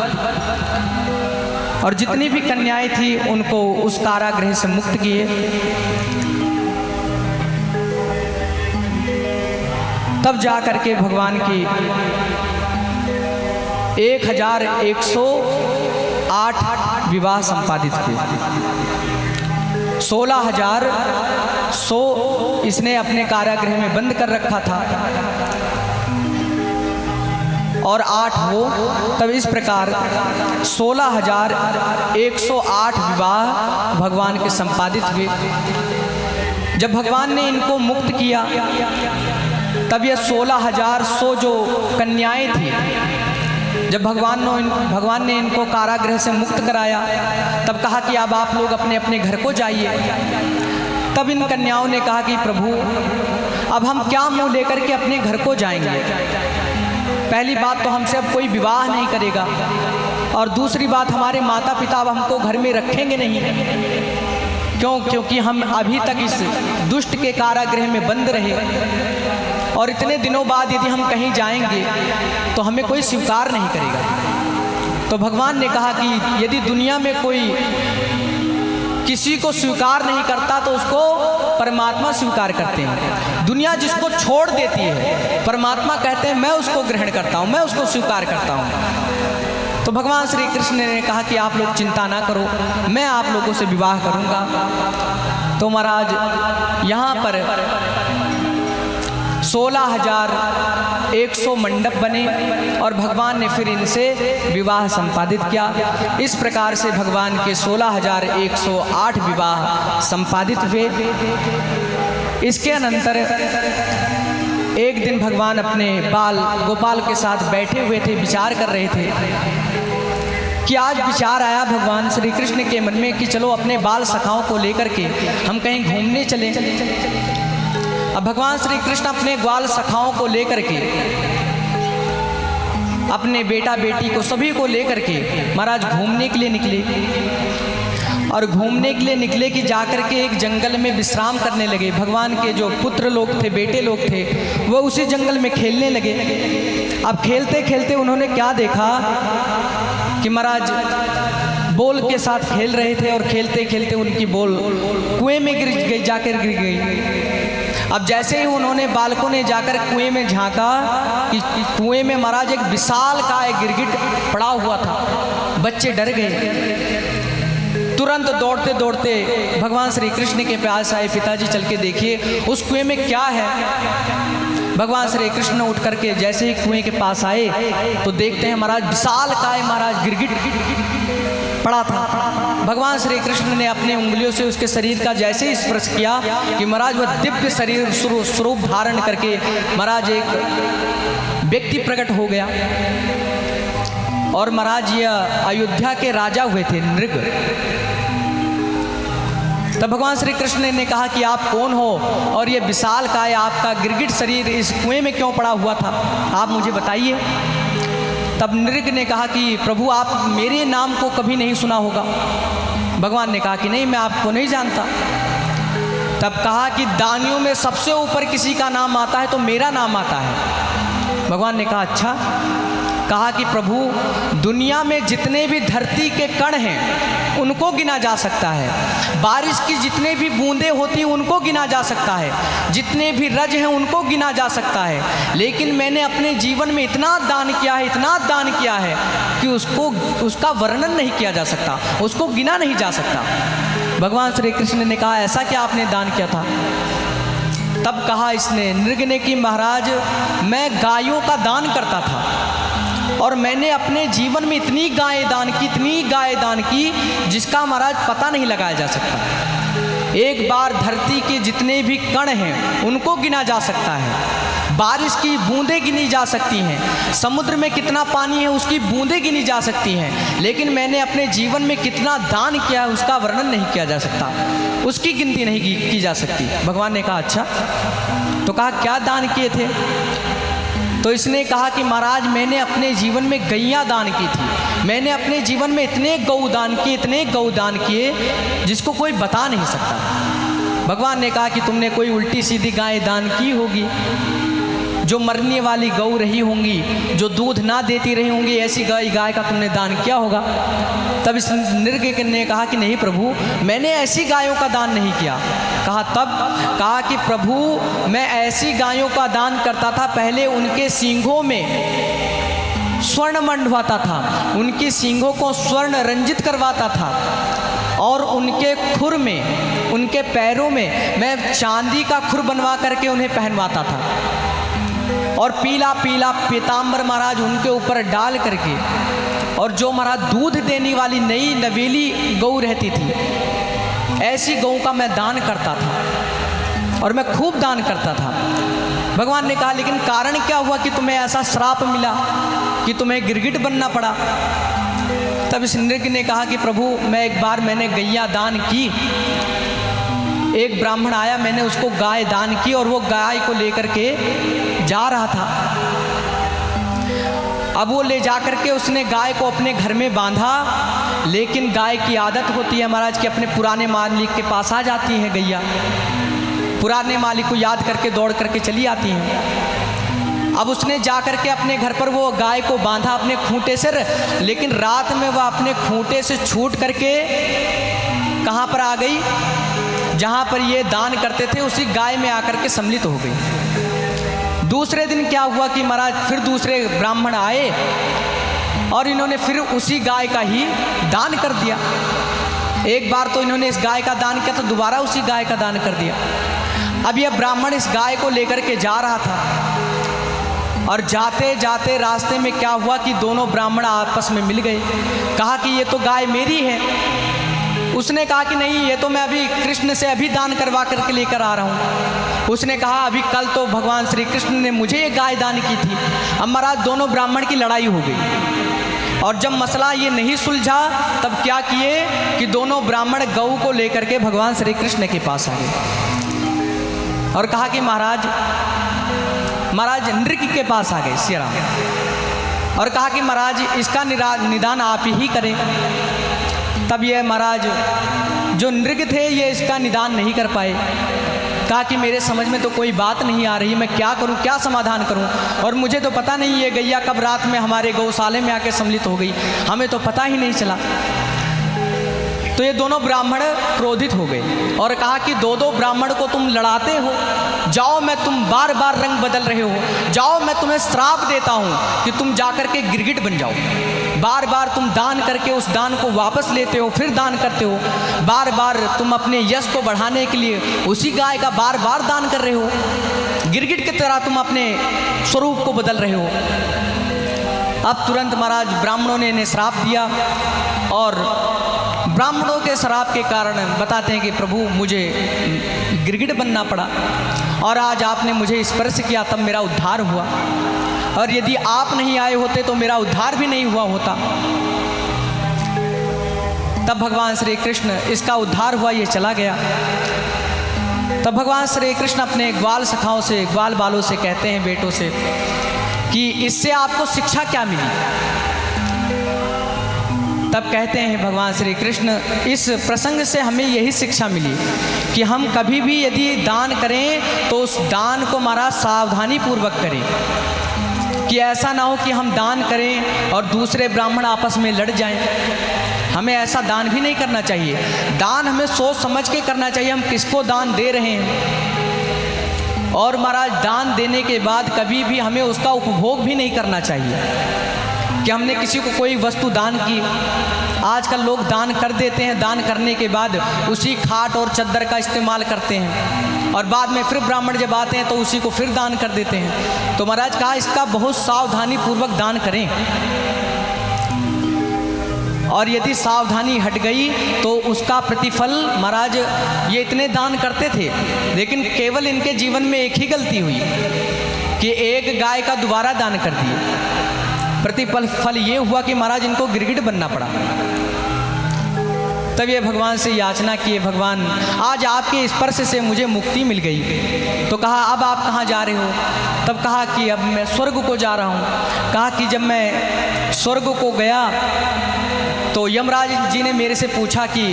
और जितनी भी कन्याएं थी उनको उस कारागृह से मुक्त किए। तब जा करके भगवान की 1108 विवाह संपादित हुए। 16,100 इसने अपने कारागृह में बंद कर रखा था और 8 हो, तब इस प्रकार 16,108 विवाह भगवान के संपादित हुए। जब भगवान ने इनको मुक्त किया तब ये 16,100 जो कन्याएं थी, जब भगवान ने इनको कारागृह से मुक्त कराया तब कहा कि अब आप लोग अपने अपने घर को जाइए। तब इन कन्याओं ने कहा कि प्रभु अब हम क्या मुंह लेकर के अपने घर को जाएंगे। पहली बात तो हमसे अब कोई विवाह नहीं करेगा और दूसरी बात हमारे माता पिता अब हमको घर में रखेंगे नहीं। क्यों? क्योंकि हम अभी तक इस दुष्ट के कारागृह में बंद रहे और इतने दिनों बाद यदि हम कहीं जाएंगे तो हमें कोई स्वीकार नहीं करेगा। तो भगवान ने कहा कि यदि दुनिया में कोई किसी को स्वीकार नहीं करता तो उसको परमात्मा स्वीकार करते हैं। दुनिया जिसको छोड़ देती है परमात्मा कहते हैं मैं उसको ग्रहण करता हूँ, मैं उसको स्वीकार करता हूँ। तो भगवान श्री कृष्ण ने कहा कि आप लोग चिंता ना करो, मैं आप लोगों से विवाह करूँगा। तो महाराज यहाँ पर 16,100 मंडप बने और भगवान ने फिर इनसे विवाह संपादित किया। इस प्रकार से भगवान के 16,108 विवाह संपादित हुए। इसके अनंतर एक दिन भगवान अपने बाल गोपाल के साथ बैठे हुए थे, विचार कर रहे थे कि आज विचार आया भगवान श्री कृष्ण के मन में कि चलो अपने बाल सखाओं को लेकर के हम कहीं घूमने चले। अब भगवान श्री कृष्ण अपने ग्वाल सखाओं को लेकर के, अपने बेटा बेटी को सभी को लेकर के महाराज घूमने के लिए निकले। और घूमने के लिए निकले कि जाकर के एक जंगल में विश्राम करने लगे। भगवान के जो पुत्र लोग थे, बेटे लोग थे, वो उसी जंगल में खेलने लगे। अब खेलते खेलते उन्होंने क्या देखा कि महाराज बॉल के साथ खेल रहे थे और खेलते खेलते उनकी बॉल कुएं में गिर गई, जाकर गिर गई। अब जैसे ही उन्होंने बालकों ने जाकर कुएं में झांका कि कुएं में महाराज एक विशाल का एक गिरगिट पड़ा हुआ था। बच्चे डर गए। तुरंत दौड़ते दौड़ते भगवान श्री कृष्ण के पास आए, पिताजी चल के देखिए उस कुएं में क्या है। भगवान श्री कृष्ण उठ करके जैसे ही कुएं के पास आए तो देखते हैं महाराज विशाल काय महाराज गिरगिट पड़ा था। भगवान श्री कृष्ण ने अपने उंगलियों से उसके शरीर का जैसे ही स्पर्श किया कि महाराज वह दिव्य शरीर स्वरूप धारण करके महाराज एक व्यक्ति प्रकट हो गया। और महाराज यह अयोध्या के राजा हुए थे, नृग। तब भगवान श्री कृष्ण ने कहा कि आप कौन हो और ये विशाल काय आपका गिरगिट शरीर इस कुएं में क्यों पड़ा हुआ था, आप मुझे बताइए। तब नृग ने कहा कि प्रभु आप मेरे नाम को कभी नहीं सुना होगा। भगवान ने कहा कि नहीं, मैं आपको नहीं जानता। तब कहा कि दानियों में सबसे ऊपर किसी का नाम आता है तो मेरा नाम आता है। भगवान ने कहा अच्छा। कहा कि प्रभु दुनिया में जितने भी धरती के कण हैं उनको गिना जा सकता है, बारिश की जितने भी बूंदें होती हैं उनको गिना जा सकता है, जितने भी रज हैं उनको गिना जा सकता है, लेकिन मैंने अपने जीवन में इतना दान किया है, इतना दान किया है कि उसका वर्णन नहीं किया जा सकता, उसको गिना नहीं जा सकता। भगवान श्री कृष्ण ने कहा ऐसा क्या आपने दान किया था। तब कहा इसने, नृग ने, कि महाराज मैं गायों का दान करता था और मैंने अपने जीवन में इतनी गायें दान की जिसका महाराज पता नहीं लगाया जा सकता। एक बार धरती के जितने भी कण हैं उनको गिना जा सकता है, बारिश की बूंदें गिनी जा सकती हैं, समुद्र में कितना पानी है उसकी बूंदें गिनी जा सकती हैं, लेकिन मैंने अपने जीवन में कितना दान किया है उसका वर्णन नहीं किया जा सकता, उसकी गिनती नहीं की जा सकती। भगवान ने कहा अच्छा। तो कहा क्या दान किए थे। तो इसने कहा कि महाराज मैंने अपने जीवन में गैया दान की थी, मैंने अपने जीवन में इतने गौ दान किए जिसको कोई बता नहीं सकता। भगवान ने कहा कि तुमने कोई उल्टी सीधी गाय दान की होगी, जो मरने वाली गौ रही होंगी, जो दूध ना देती रही होंगी, ऐसी गाय का तुमने दान किया होगा। तब इस नृग ने कहा कि नहीं प्रभु, मैंने ऐसी गायों का दान नहीं किया। कहा कि प्रभु, मैं ऐसी गायों का दान करता था, पहले उनके सींगों में स्वर्ण मंडवाता था, उनकी सींगों को स्वर्ण रंजित करवाता था, और उनके खुर में, उनके पैरों में मैं चांदी का खुर बनवा करके उन्हें पहनवाता था, और पीला पीला पीताम्बर महाराज उनके ऊपर डाल करके, और जो महाराज दूध देने वाली नई नवेली गौ रहती थी, ऐसी गौ का मैं दान करता था, और मैं खूब दान करता था। भगवान ने कहा लेकिन कारण क्या हुआ कि तुम्हें ऐसा श्राप मिला कि तुम्हें गिरगिट बनना पड़ा। तब इस नृग ने कहा कि प्रभु, मैं एक बार मैंने गैया दान की, एक ब्राह्मण आया, मैंने उसको गाय दान की, और वो गाय को लेकर के जा रहा था। अब वो ले जा करके उसने गाय को अपने घर में बांधा, लेकिन गाय की आदत होती है महाराज कि अपने पुराने मालिक के पास आ जाती है गैया, पुराने मालिक को याद करके दौड़ करके चली आती हैं। अब उसने जा करके अपने घर पर वो गाय को बांधा अपने खूंटे से, लेकिन रात में वह अपने खूंटे से छूट करके कहाँ पर आ गई, जहाँ पर ये दान करते थे उसी गाय में आकर के सम्मिलित हो गई। दूसरे दिन क्या हुआ कि महाराज फिर दूसरे ब्राह्मण आए, और इन्होंने फिर उसी गाय का ही दान कर दिया। एक बार तो इन्होंने इस गाय का दान किया, तो दोबारा उसी गाय का दान कर दिया। अब यह ब्राह्मण इस गाय को लेकर के जा रहा था, और जाते जाते रास्ते में क्या हुआ कि दोनों ब्राह्मण आपस में मिल गए। कहा कि ये तो गाय मेरी है। उसने कहा कि नहीं, ये तो मैं अभी कृष्ण से अभी दान करवा करके लेकर आ रहा हूँ। उसने कहा अभी कल तो भगवान श्री कृष्ण ने मुझे ये गाय दान की थी। अब महाराज दोनों ब्राह्मण की लड़ाई हो गई, और जब मसला ये नहीं सुलझा तब क्या किए कि दोनों ब्राह्मण गौ को लेकर के भगवान श्री कृष्ण के पास आ गए, और कहा कि महाराज नृग के पास आ गए श्री राम, और कहा कि महाराज इसका निदान आप ही करें। तब ये महाराज जो नृग थे ये इसका निदान नहीं कर पाए। कहा कि मेरे समझ में तो कोई बात नहीं आ रही, मैं क्या करूं, क्या समाधान करूं, और मुझे तो पता नहीं ये गैया कब रात में हमारे गौशाले में आके सम्मिलित हो गई, हमें तो पता ही नहीं चला। तो ये दोनों ब्राह्मण क्रोधित हो गए और कहा कि दो ब्राह्मण को तुम लड़ाते हो, जाओ, मैं तुम बार बार रंग बदल रहे हो, जाओ मैं तुम्हें श्राप देता हूँ कि तुम जाकर के गिरगिट बन जाओ। बार बार तुम दान करके उस दान को वापस लेते हो, फिर दान करते हो, बार बार तुम अपने यश को बढ़ाने के लिए उसी गाय का बार बार दान कर रहे हो, गिरगिट की तरह तुम अपने स्वरूप को बदल रहे हो। अब तुरंत महाराज ब्राह्मणों ने इन्हें श्राप दिया, और ब्राह्मणों के श्राप के कारण बताते हैं कि प्रभु मुझे गिरगिट बनना पड़ा, और आज आपने मुझे स्पर्श किया तब मेरा उद्धार हुआ, और यदि आप नहीं आए होते तो मेरा उद्धार भी नहीं हुआ होता। तब भगवान श्री कृष्ण, इसका उद्धार हुआ, ये चला गया। तब भगवान श्री कृष्ण अपने ग्वाल सखाओं से, ग्वाल बालों से कहते हैं, बेटों से, कि इससे आपको शिक्षा क्या मिली। तब कहते हैं भगवान श्री कृष्ण, इस प्रसंग से हमें यही शिक्षा मिली कि हम कभी भी यदि दान करें तो उस दान को महाराज सावधानी पूर्वक करें, कि ऐसा ना हो कि हम दान करें और दूसरे ब्राह्मण आपस में लड़ जाएं। हमें ऐसा दान भी नहीं करना चाहिए। दान हमें सोच समझ के करना चाहिए, हम किसको दान दे रहे हैं, और महाराज दान देने के बाद कभी भी हमें उसका उपभोग भी नहीं करना चाहिए कि हमने किसी को कोई वस्तु दान की। आजकल लोग दान कर देते हैं, दान करने के बाद उसी खाट और चद्दर का इस्तेमाल करते हैं, और बाद में फिर ब्राह्मण जब आते हैं तो उसी को फिर दान कर देते हैं। तो महाराज कहा इसका बहुत सावधानी पूर्वक दान करें, और यदि सावधानी हट गई तो उसका प्रतिफल, महाराज ये इतने दान करते थे लेकिन केवल इनके जीवन में एक ही गलती हुई कि एक गाय का दोबारा दान कर दिए। प्रतिफल ये हुआ कि महाराज इनको गिरगिट बनना पड़ा। तब ये भगवान से याचना किए, भगवान आज आपके स्पर्श से मुझे मुक्ति मिल गई। तो कहा अब आप कहाँ जा रहे हो? तब कहा कि अब मैं स्वर्ग को जा रहा हूँ। कहा कि जब मैं स्वर्ग को गया तो यमराज जी ने मेरे से पूछा कि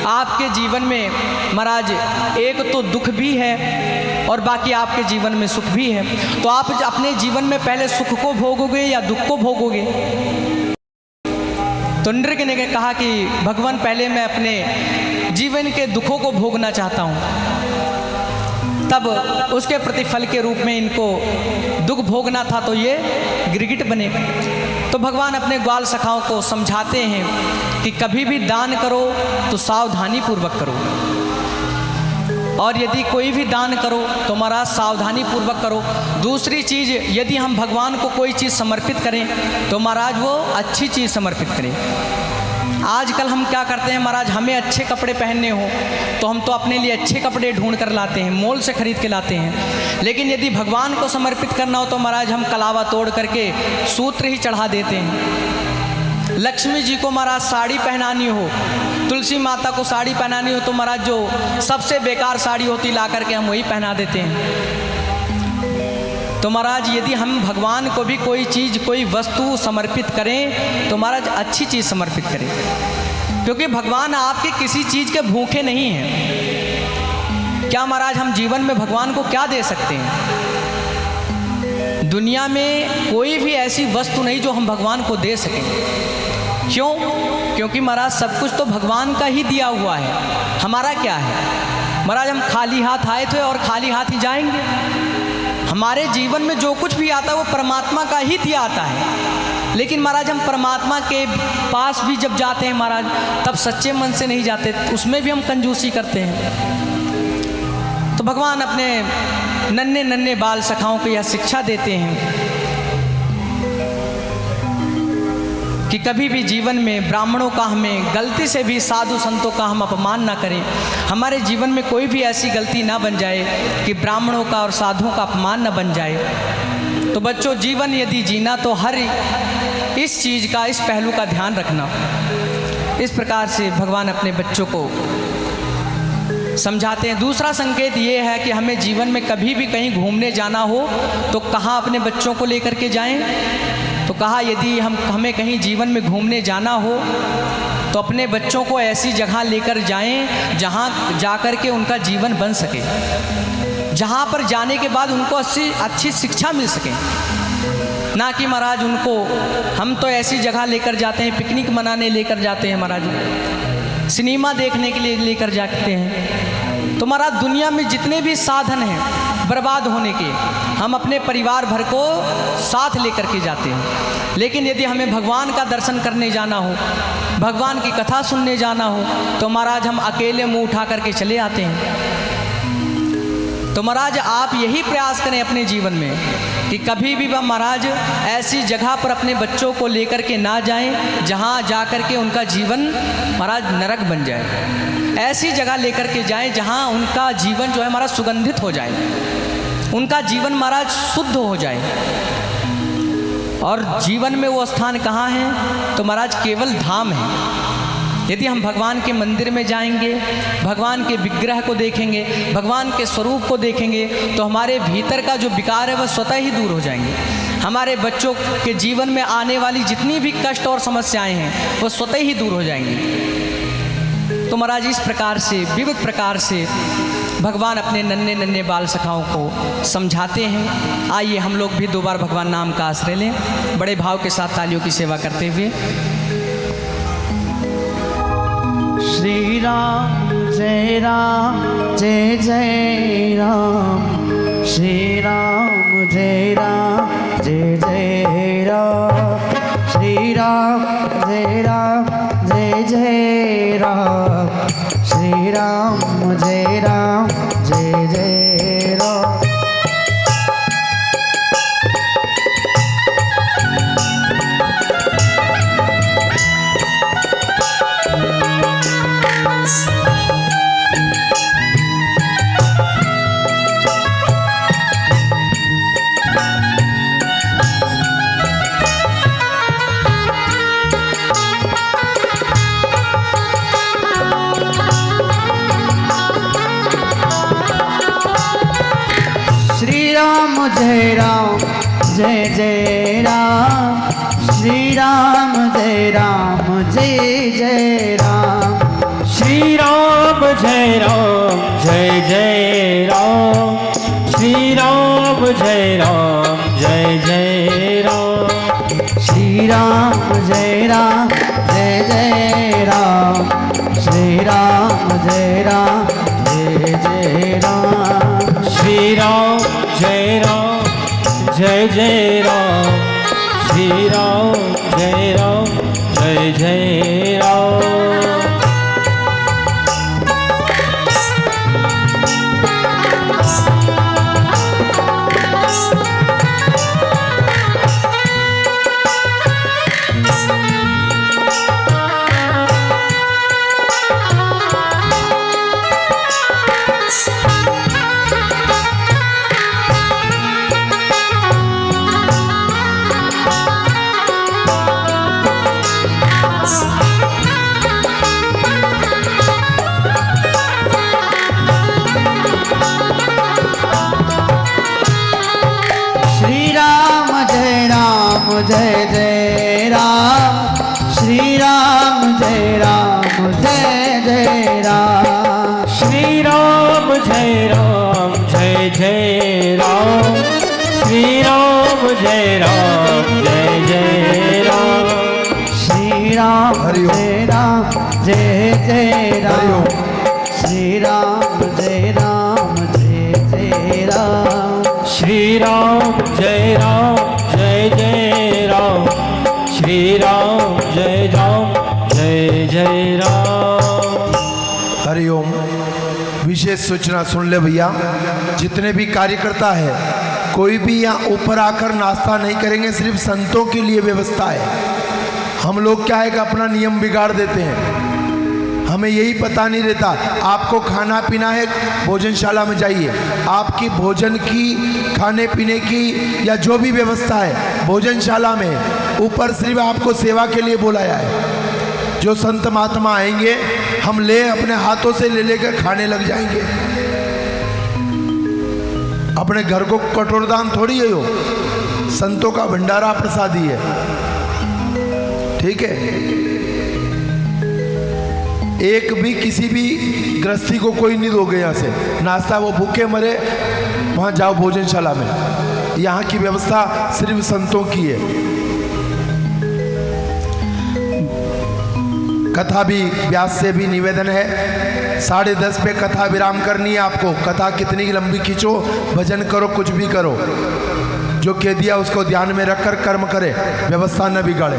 आपके जीवन में महाराज एक तो दुख भी है और बाकी आपके जीवन में सुख भी है, तो आप अपने जीवन में पहले सुख को भोगोगे या दुख को भोगोगे? तो नृग ने कहा कि भगवान पहले मैं अपने जीवन के दुखों को भोगना चाहता हूँ। तब उसके प्रतिफल के रूप में इनको दुख भोगना था, तो ये गिरगिट बने। तो भगवान अपने ग्वाल सखाओं को समझाते हैं कि कभी भी दान करो तो सावधानी पूर्वक करो, और यदि कोई भी दान करो तो महाराज सावधानी पूर्वक करो। दूसरी चीज़, यदि हम भगवान को कोई चीज़ समर्पित करें तो महाराज वो अच्छी चीज़ समर्पित करें। आजकल हम क्या करते हैं महाराज, हमें अच्छे कपड़े पहनने हो तो हम तो अपने लिए अच्छे कपड़े ढूंढ कर लाते हैं, मॉल से खरीद के लाते हैं। लेकिन यदि भगवान को समर्पित करना हो तो महाराज हम कलावा तोड़ करके सूत्र ही चढ़ा देते हैं। लक्ष्मी जी को महाराज साड़ी पहनानी हो, तुलसी माता को साड़ी पहनानी हो तो महाराज जो सबसे बेकार साड़ी होती ला करके हम वही पहना देते हैं। तो महाराज यदि हम भगवान को भी कोई चीज़, कोई वस्तु समर्पित करें तो महाराज अच्छी चीज़ समर्पित करें, क्योंकि भगवान आपके किसी चीज़ के भूखे नहीं हैं। क्या महाराज हम जीवन में भगवान को क्या दे सकते हैं? दुनिया में कोई भी ऐसी वस्तु नहीं जो हम भगवान को दे सकें। क्यों? क्योंकि महाराज सब कुछ तो भगवान का ही दिया हुआ है, हमारा क्या है? महाराज हम खाली हाथ आए थे और खाली हाथ ही जाएंगे। हमारे जीवन में जो कुछ भी आता है वो परमात्मा का ही दिया आता है। लेकिन महाराज हम परमात्मा के पास भी जब जाते हैं महाराज तब सच्चे मन से नहीं जाते, उसमें भी हम कंजूसी करते हैं। तो भगवान अपने नन्हे नन्हे बाल सखाओं को यह शिक्षा देते हैं कि कभी भी जीवन में ब्राह्मणों का, हमें गलती से भी साधु संतों का हम अपमान ना करें। हमारे जीवन में कोई भी ऐसी गलती ना बन जाए कि ब्राह्मणों का और साधुओं का अपमान ना बन जाए। तो बच्चों, जीवन यदि जीना तो हर इस चीज़ का, इस पहलू का ध्यान रखना। इस प्रकार से भगवान अपने बच्चों को समझाते हैं। दूसरा संकेत ये है कि हमें जीवन में कभी भी कहीं घूमने जाना हो तो कहाँ अपने बच्चों को लेकर के जाएं? तो कहा यदि हमें कहीं जीवन में घूमने जाना हो तो अपने बच्चों को ऐसी जगह लेकर जाएं जहां जाकर के उनका जीवन बन सके, जहां पर जाने के बाद उनको अच्छी शिक्षा मिल सके। ना कि महाराज उनको हम तो ऐसी जगह लेकर जाते हैं, पिकनिक मनाने लेकर जाते हैं महाराज, सिनेमा देखने के लिए लेकर जाते हैं। तो महाराज दुनिया में जितने भी साधन हैं बर्बाद होने के, हम अपने परिवार भर को साथ लेकर के जाते हैं। लेकिन यदि हमें भगवान का दर्शन करने जाना हो, भगवान की कथा सुनने जाना हो तो महाराज हम अकेले मुंह उठा करके चले आते हैं। तो महाराज आप यही प्रयास करें अपने जीवन में कि कभी भी वह महाराज ऐसी जगह पर अपने बच्चों को लेकर के ना जाएं जहां जाकर के उनका जीवन महाराज नरक बन जाए। ऐसी जगह लेकर के जाएं जहां उनका जीवन जो है महाराज सुगंधित हो जाए, उनका जीवन महाराज शुद्ध हो जाए। और जीवन में वो स्थान कहाँ है? तो महाराज केवल धाम है। यदि हम भगवान के मंदिर में जाएंगे, भगवान के विग्रह को देखेंगे, भगवान के स्वरूप को देखेंगे तो हमारे भीतर का जो विकार है वह स्वतः ही दूर हो जाएंगे। हमारे बच्चों के जीवन में आने वाली जितनी भी कष्ट और समस्याएं हैं वो स्वतः ही दूर हो जाएंगी। तो महाराज इस प्रकार से, विविध प्रकार से भगवान अपने नन्हे नन्हे बाल सखाओं को समझाते हैं। आइए हम लोग भी 2 बार भगवान नाम का आश्रय लें, बड़े भाव के साथ तालियों की सेवा करते हुए। श्री राम जय राम जय जय राम, श्री राम जय राम जय जय राम, श्री राम जय राम जय जय राम, श्री राम जय राम जय जय राम। राम जय राम जय जय राम श्री राम जय जय राम श्री राम जय जय राम श्री राम जय जय राम श्री राम जय जय राम श्री राम जय जय राम श्री राम जय जय राम श्री राम जय जय राम जय जय राम श्री राम जय जय राम श्री राम जय जय राम श्री राम जय जय राम श्री राम जय जय राम श्री राम जय जय राम श्री राम जय जय राम श्री राम जय जय राम। हरिओम। विशेष सूचना सुन ले भैया, जितने भी कार्यकर्ता है कोई भी यहाँ ऊपर आकर नाश्ता नहीं करेंगे, सिर्फ संतों के लिए व्यवस्था है। हम लोग क्या है कि अपना नियम बिगाड़ देते हैं, हमें यही पता नहीं रहता। आपको खाना पीना है भोजनशाला में जाइए, आपकी भोजन की खाने पीने की या जो भी व्यवस्था है भोजनशाला में, ऊपर सिर्फ आपको सेवा के लिए बुलाया है। जो संत महात्मा आएंगे हम अपने हाथों से लेकर खाने लग जाएंगे। अपने घर को कटोरदान थोड़ी है, हो संतों का भंडारा प्रसादी है, ठीक है। एक भी किसी भी गृहस्थी को कोई नहीं दोगे यहाँ से नाश्ता, वो भूखे मरे वहाँ जाओ भोजनशाला में। यहाँ की व्यवस्था सिर्फ संतों की है। कथा भी व्यास से भी निवेदन है, 10:30 पे कथा विराम करनी है आपको। कथा कितनी लंबी खींचो, भजन करो, कुछ भी करो, जो कह दिया उसको ध्यान में रखकर कर्म करे, व्यवस्था न बिगाड़े।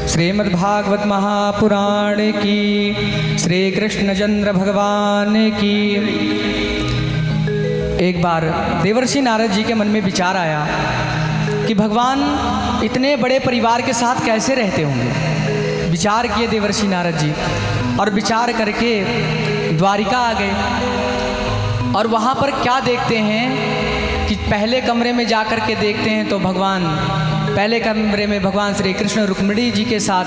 श्रीमद्भागवत महापुराण की, श्री कृष्ण चंद्र भगवान की। एक बार देवर्षि नारद जी के मन में विचार आया कि भगवान इतने बड़े परिवार के साथ कैसे रहते होंगे। विचार किए देवर्षि नारद जी, और विचार करके द्वारिका आ गए। और वहाँ पर क्या देखते हैं कि पहले कमरे में जा कर के देखते हैं तो पहले कमरे में भगवान श्री कृष्ण रुक्मिणी जी के साथ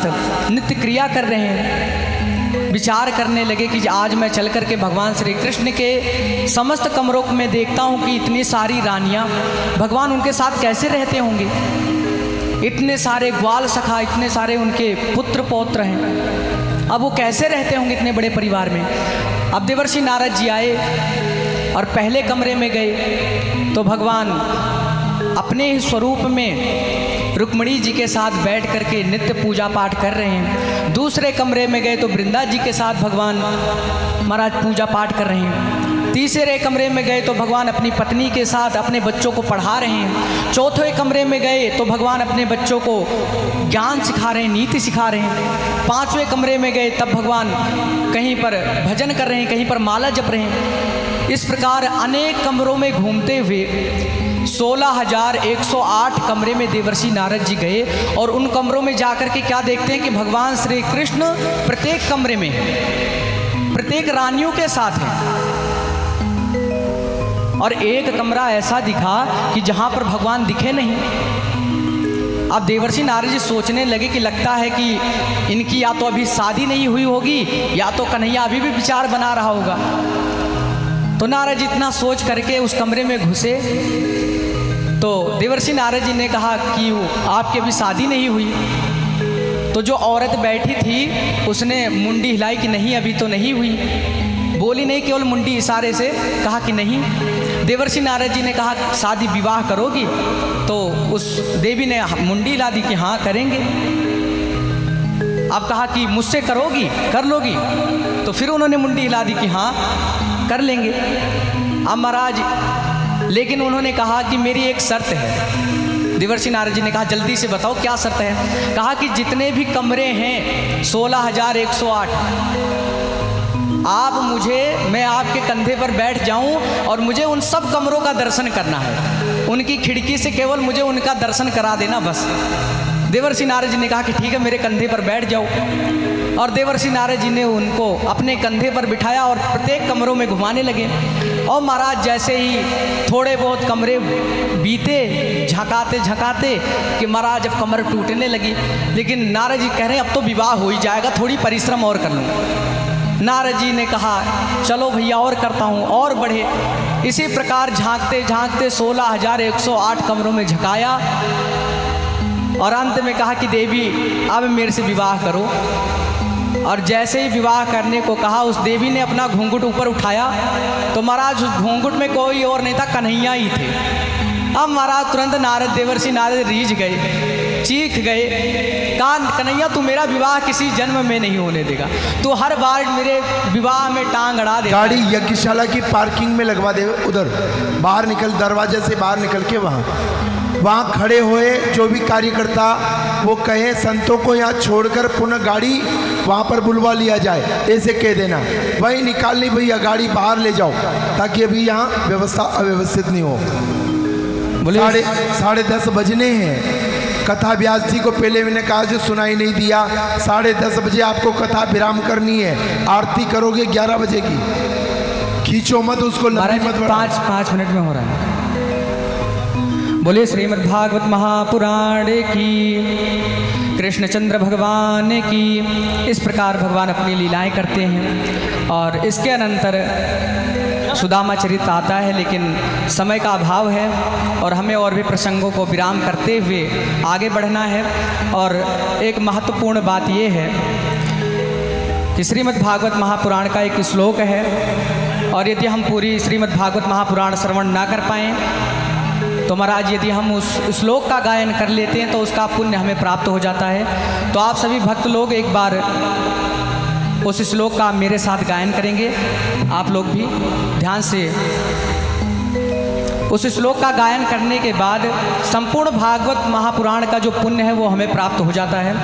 नित्य क्रिया कर रहे हैं। विचार करने लगे कि आज मैं चल कर के भगवान श्री कृष्ण के समस्त कमरों में देखता हूँ कि इतनी सारी रानियाँ, भगवान उनके साथ कैसे रहते होंगे। इतने सारे ग्वाल सखा, इतने सारे उनके पुत्र पौत्र हैं, अब वो कैसे रहते होंगे इतने बड़े परिवार में। अब देवर्षि नारद जी आए और पहले कमरे में गए तो भगवान अपने ही स्वरूप में रुक्मिणी जी के साथ बैठ करके नित्य पूजा पाठ कर रहे हैं। दूसरे कमरे में गए तो वृंदा जी के साथ भगवान महाराज पूजा पाठ कर रहे हैं। तीसरे कमरे में गए तो भगवान अपनी पत्नी के साथ अपने बच्चों को पढ़ा रहे हैं। चौथे कमरे में गए तो भगवान अपने बच्चों को ज्ञान सिखा रहे हैं, नीति सिखा रहे हैं। पांचवें कमरे में गए तब भगवान कहीं पर भजन कर रहे हैं, कहीं पर माला जप रहे हैं। इस प्रकार अनेक कमरों में घूमते हुए 16,108 कमरे में देवर्षि नारद जी गए और उन कमरों में जाकर के क्या देखते हैं कि भगवान श्री कृष्ण प्रत्येक कमरे में, प्रत्येक रानियों के साथ हैं। और एक कमरा ऐसा दिखा कि जहां पर भगवान दिखे नहीं। अब देवर्षि नारद जी सोचने लगे कि लगता है कि इनकी या तो अभी शादी नहीं हुई होगी या तो कन्हैया अभी भी विचार बना रहा होगा। तो नारद जी इतना सोच करके उस कमरे में घुसे तो देवर्षि नारद जी ने कहा कि आपकी अभी शादी नहीं हुई। तो जो औरत बैठी थी उसने मुंडी हिलाई कि नहीं अभी तो नहीं हुई, बोली नहीं, केवल मुंडी इशारे से कहा कि नहीं। देवर्षि नारद जी ने कहा शादी विवाह करोगी? तो उस देवी ने मुंडी हिला दी कि हाँ करेंगे। अब कहा कि मुझसे करोगी, कर लोगी? तो फिर उन्होंने मुंडी हिला दी कि हाँ कर लेंगे। अब महाराज लेकिन उन्होंने कहा कि मेरी एक शर्त है। देवर्षि नारद जी ने कहा जल्दी से बताओ क्या शर्त है? कहा कि जितने भी कमरे हैं 16,108, मैं आपके कंधे पर बैठ जाऊं और मुझे उन सब कमरों का दर्शन करना है। उनकी खिड़की से केवल मुझे उनका दर्शन करा देना बस। देवर्षि नारद जी ने कहा कि ठीक है मेरे कंधे पर बैठ जाओ। और देवर्षि नारद जी ने उनको अपने कंधे पर बिठाया और प्रत्येक कमरों में घुमाने लगे। और महाराज जैसे ही थोड़े बहुत कमरे बीते झकाते झकाते कि महाराज अब कमर टूटने लगी। लेकिन नारद जी कह रहे हैं अब तो विवाह हो ही जाएगा, थोड़ी परिश्रम और कर लूँ। नारद जी ने कहा चलो भैया और करता हूँ, और बढ़े। इसी प्रकार झांकते झांकते 16,108 कमरों में झकाया और अंत में कहा कि देवी अब मेरे से विवाह करो। और जैसे ही विवाह करने को कहा उस देवी ने अपना घूंघट ऊपर उठाया तो महाराज उस घूंघट में कोई और नहीं था, कन्हैया ही थे। अब महाराज तुरंत देवर्षि नारद रीझ गए, चीख गए, कहा कन्हैया तू मेरा विवाह किसी जन्म में नहीं होने देगा, तू हर बार मेरे विवाह में टांग अड़ा दे। गाड़ी यज्ञशाला की पार्किंग में लगवा दे, उधर बाहर निकल, दरवाजे से बाहर निकल के वहाँ खड़े हुए जो भी कार्यकर्ता वो कहे संतों को यहाँ छोड़कर पुनः गाड़ी वहाँ पर बुलवा लिया जाए, ऐसे कह देना। वही निकालनी भैया, गाड़ी बाहर ले जाओ ताकि अभी यहाँ व्यवस्था अव्यवस्थित नहीं हो। 10:30 बजने हैं। कथा व्यास जी को पहले मैंने कहा जो सुनाई नहीं दिया, 10:30 बजे आपको कथा विराम करनी है। आरती करोगे 11 बजे की, खींचो मत उसको, लंबी मत। 5 मिनट में हो रहा है। बोले श्रीमद् भागवत महापुराण की, कृष्णचंद्र भगवान की। इस प्रकार भगवान अपनी लीलाएं करते हैं और इसके अनंतर सुदामा चरित्र आता है, लेकिन समय का अभाव है और हमें और भी प्रसंगों को विराम करते हुए आगे बढ़ना है। और एक महत्वपूर्ण बात ये है कि श्रीमद् भागवत महापुराण का एक श्लोक है और यदि हम पूरी श्रीमद् भागवत महापुराण श्रवण ना कर पाएँ तो महाराज यदि हम उस श्लोक का गायन कर लेते हैं तो उसका पुण्य हमें प्राप्त हो जाता है। तो आप सभी भक्त लोग एक बार उस श्लोक का मेरे साथ गायन करेंगे। आप लोग भी ध्यान से उस श्लोक का गायन करने के बाद संपूर्ण भागवत महापुराण का जो पुण्य है वो हमें प्राप्त हो जाता है।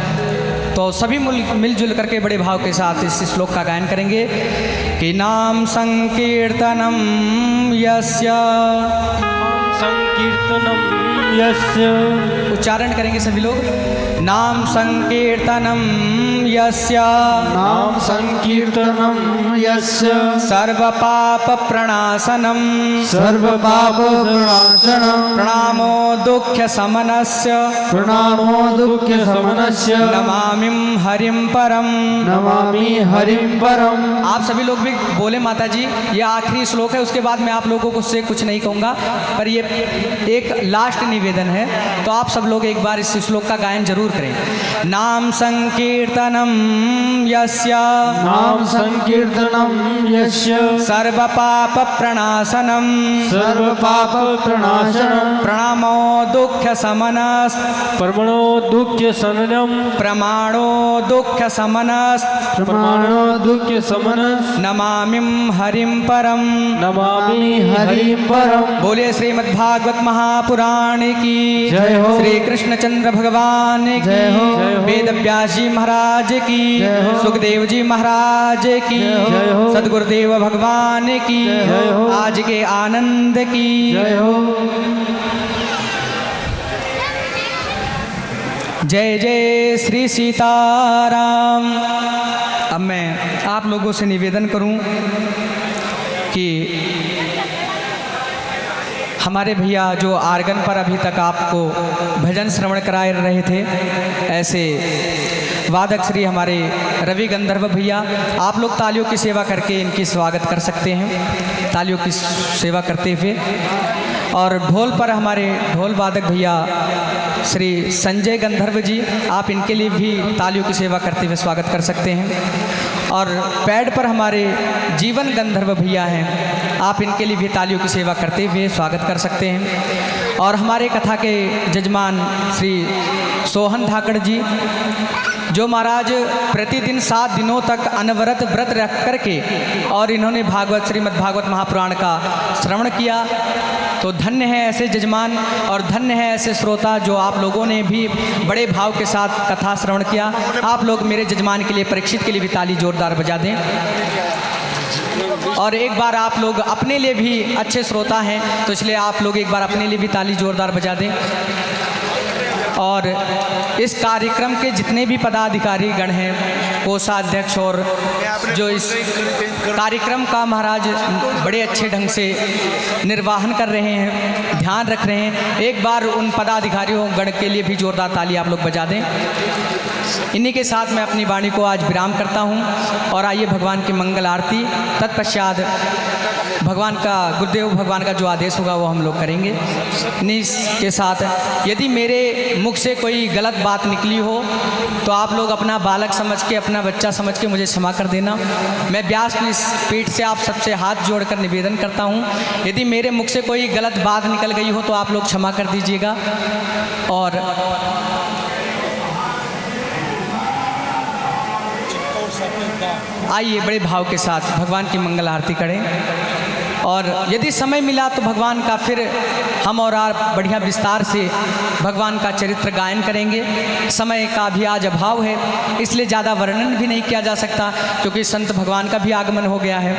तो सभी मिलजुल करके बड़े भाव के साथ इस श्लोक का गायन करेंगे कि नाम संकीर्तनम यस्य, संकीर्तनम यस्य, उच्चारण करेंगे सभी लोग। नाम संकीर्तनम यस्य, नाम संकीर्तनम यस्य, सर्व पाप प्रणाशनम, सर्व पाप प्रणाशनम, प्रणामो दुःख समनस्य, प्रणामो दुःख समनस्य, नमामिं हरिं परम, नमामि हरिं परम। आप सभी लोग भी बोले माता जी, ये आखिरी श्लोक है, उसके बाद मैं आप लोगों को उससे कुछ नहीं कहूँगा, पर ये एक लास्ट निवेदन है। तो आप सब लोग एक बार इस श्लोक का गायन जरूर करें। नाम संकीर्तनम यस्य, नाम संकीर्तनम यस्य, सर्व पाप प्रणाशनम, सर्व पाप प्रणाशनम, प्रणामो दुःख समनस, परमणो दुःख शरणम, प्रमाणो दुःख समनस, प्रमाणो दुःख समनस, नमामिं हरिं परम, नमामि हरिं परम। बोले श्रीमद् भागवत महापुराण की जय हो। श्री कृष्णचंद्र भगवान की जय हो। वेद व्यास जी महाराज की, जय हो। सुखदेव जी महाराज की, जय हो। सदगुरुदेव भगवान की, जय हो। आज के आनंद की जय हो। जय जय श्री सीताराम। अब मैं आप लोगों से निवेदन करूं कि हमारे भैया जो आर्गन पर अभी तक आपको भजन श्रवण करा रहे थे, ऐसे वादक श्री हमारे रवि गंधर्व भैया, आप लोग तालियों की सेवा करके इनकी स्वागत कर सकते हैं, तालियों की सेवा करते हुए। और ढोल पर हमारे ढोल वादक भैया श्री संजय गंधर्व जी, आप इनके लिए भी तालियों की सेवा करते हुए स्वागत कर सकते हैं। और पैड पर हमारे जीवन गंधर्व भैया हैं, आप इनके लिए भी तालियों की सेवा करते हुए स्वागत कर सकते हैं। और हमारे कथा के जजमान श्री सोहन धाकड़ जी, जो महाराज प्रतिदिन 7 दिनों तक अनवरत व्रत रख करके और इन्होंने भागवत श्रीमद् भागवत महापुराण का श्रवण किया। तो धन्य है ऐसे जजमान और धन्य है ऐसे श्रोता जो आप लोगों ने भी बड़े भाव के साथ कथा श्रवण किया। आप लोग मेरे जजमान के लिए, परीक्षित के लिए भी ताली जोरदार बजा दें। और एक बार आप लोग अपने लिए भी अच्छे श्रोता हैं, तो इसलिए आप लोग एक बार अपने लिए भी ताली जोरदार बजा दें। और इस कार्यक्रम के जितने भी पदाधिकारी गण हैं, कोषाध्यक्ष और जो इस कार्यक्रम का महाराज बड़े अच्छे ढंग से निर्वाहन कर रहे हैं, ध्यान रख रहे हैं, एक बार उन पदाधिकारियों गण के लिए भी जोरदार ताली आप लोग बजा दें। इन्हीं के साथ मैं अपनी वाणी को आज विराम करता हूं। और आइए भगवान की मंगल आरती, तत्पश्चात भगवान का, गुरुदेव भगवान का जो आदेश होगा वो हम लोग करेंगे। इन्हीं के साथ यदि मेरे मुख से कोई गलत बात निकली हो तो आप लोग अपना बालक समझ के, अपना बच्चा समझ के मुझे क्षमा कर देना। मैं व्यास पीठ से आप सबसे हाथ जोड़कर निवेदन करता हूँ, यदि मेरे मुख से कोई गलत बात निकल गई हो तो आप लोग क्षमा कर दीजिएगा। और आइए बड़े भाव के साथ भगवान की मंगल आरती करें। और यदि समय मिला तो भगवान का फिर हम और आप बढ़िया विस्तार से भगवान का चरित्र गायन करेंगे। समय का भी आज अभाव है, इसलिए ज़्यादा वर्णन भी नहीं किया जा सकता, क्योंकि संत भगवान का भी आगमन हो गया है,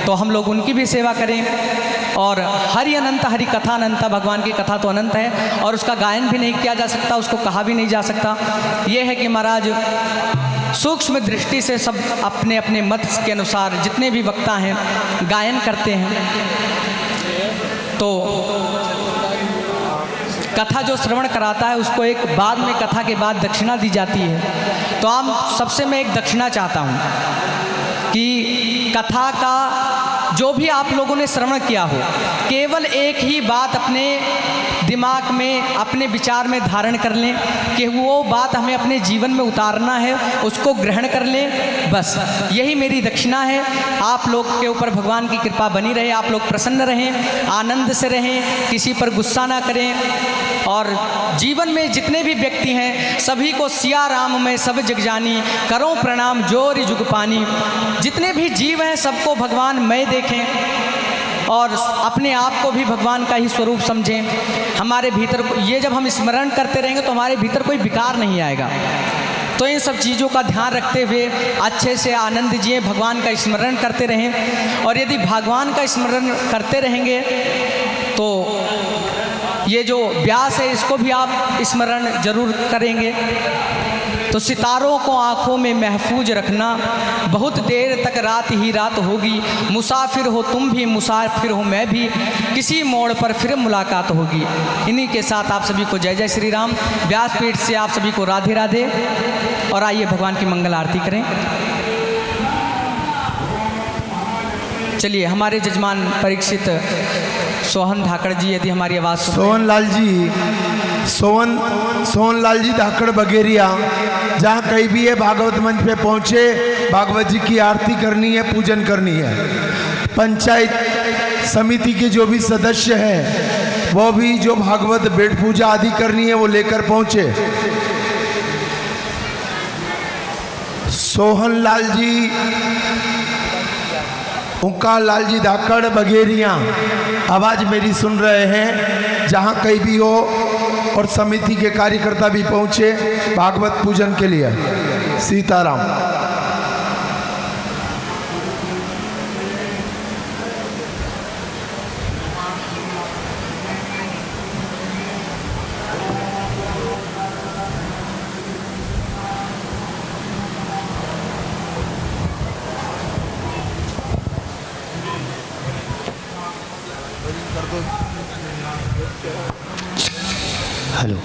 तो हम लोग उनकी भी सेवा करें। और हरि अनंत, हरि कथा अनंत, भगवान की कथा तो अनंत है और उसका गायन भी नहीं किया जा सकता, उसको कहा भी नहीं जा सकता। ये है कि महाराज सूक्ष्म दृष्टि से सब अपने अपने मत के अनुसार जितने भी वक्ता हैं गायन करते हैं। तो कथा जो श्रवण कराता है उसको एक बाद में, कथा के बाद दक्षिणा दी जाती है। तो आप सबसे मैं एक दक्षिणा चाहता हूँ कि कथा का जो भी आप लोगों ने श्रवण किया हो, केवल एक ही बात अपने दिमाग में, अपने विचार में धारण कर लें कि वो बात हमें अपने जीवन में उतारना है, उसको ग्रहण कर लें। बस यही मेरी दक्षिणा है। आप लोग के ऊपर भगवान की कृपा बनी रहे, आप लोग प्रसन्न रहें, आनंद से रहें, किसी पर गुस्सा ना करें। और जीवन में जितने भी व्यक्ति हैं सभी को सिया राम में सब जग जानी, करो प्रणाम जोर जुग पानी। जितने भी जीव हैं सबको भगवान मैं देखें और अपने आप को भी भगवान का ही स्वरूप समझें। हमारे भीतर ये जब हम स्मरण करते रहेंगे तो हमारे भीतर कोई विकार नहीं आएगा। तो इन सब चीज़ों का ध्यान रखते हुए अच्छे से आनंद जिए, भगवान का स्मरण करते रहें। और यदि भगवान का स्मरण करते रहेंगे तो ये जो व्यास है इसको भी आप स्मरण जरूर करेंगे। तो सितारों को आँखों में महफूज रखना, बहुत देर तक रात ही रात होगी, मुसाफिर हो तुम भी, मुसाफिर हो मैं भी, किसी मोड़ पर फिर मुलाकात होगी। इन्हीं के साथ आप सभी को जय जय श्री राम। व्यासपीठ से आप सभी को राधे राधे। और आइए भगवान की मंगल आरती करें। चलिए हमारे जजमान परीक्षित सोहन धाकड़ जी, यदि हमारी आवाज़ सोहनलाल जी धाकड़ बगेरिया, जहाँ कहीं भी है भागवत मंच पे पहुँचे, भागवत जी की आरती करनी है, पूजन करनी है। पंचायत समिति के जो भी सदस्य हैं वो भी जो भागवत बेट पूजा आदि करनी है वो लेकर पहुँचे। सोहनलाल जी, ओंकार लाल जी धाकड़ बगेरिया आवाज़ मेरी सुन रहे हैं, जहाँ कहीं भी हो, और समिति के कार्यकर्ता भी पहुँचे भागवत पूजन के लिए। सीताराम। हेलो।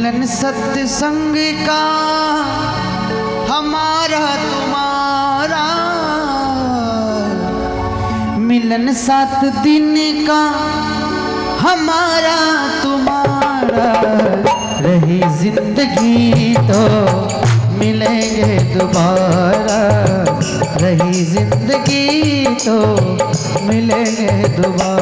मिलन सत्संग का हमारा तुम्हारा, मिलन 7 दिन का हमारा तुम्हारा, रही जिंदगी तो मिलेंगे दोबारा, रही जिंदगी तो मिलेंगे दोबारा।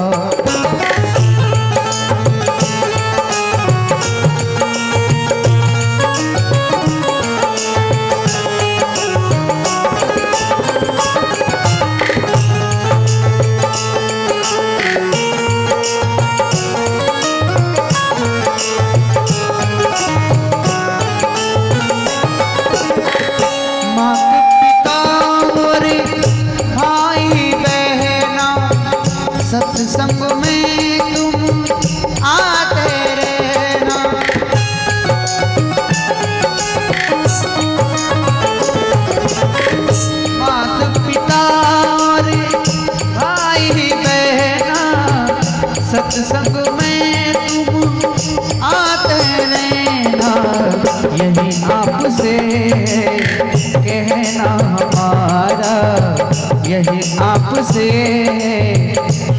सत्संग में तुम आते रहना, माता पिता और भाई बहना, सत्संग में तुम आते रहना, यही आपसे कहना हमारा, यही आपसे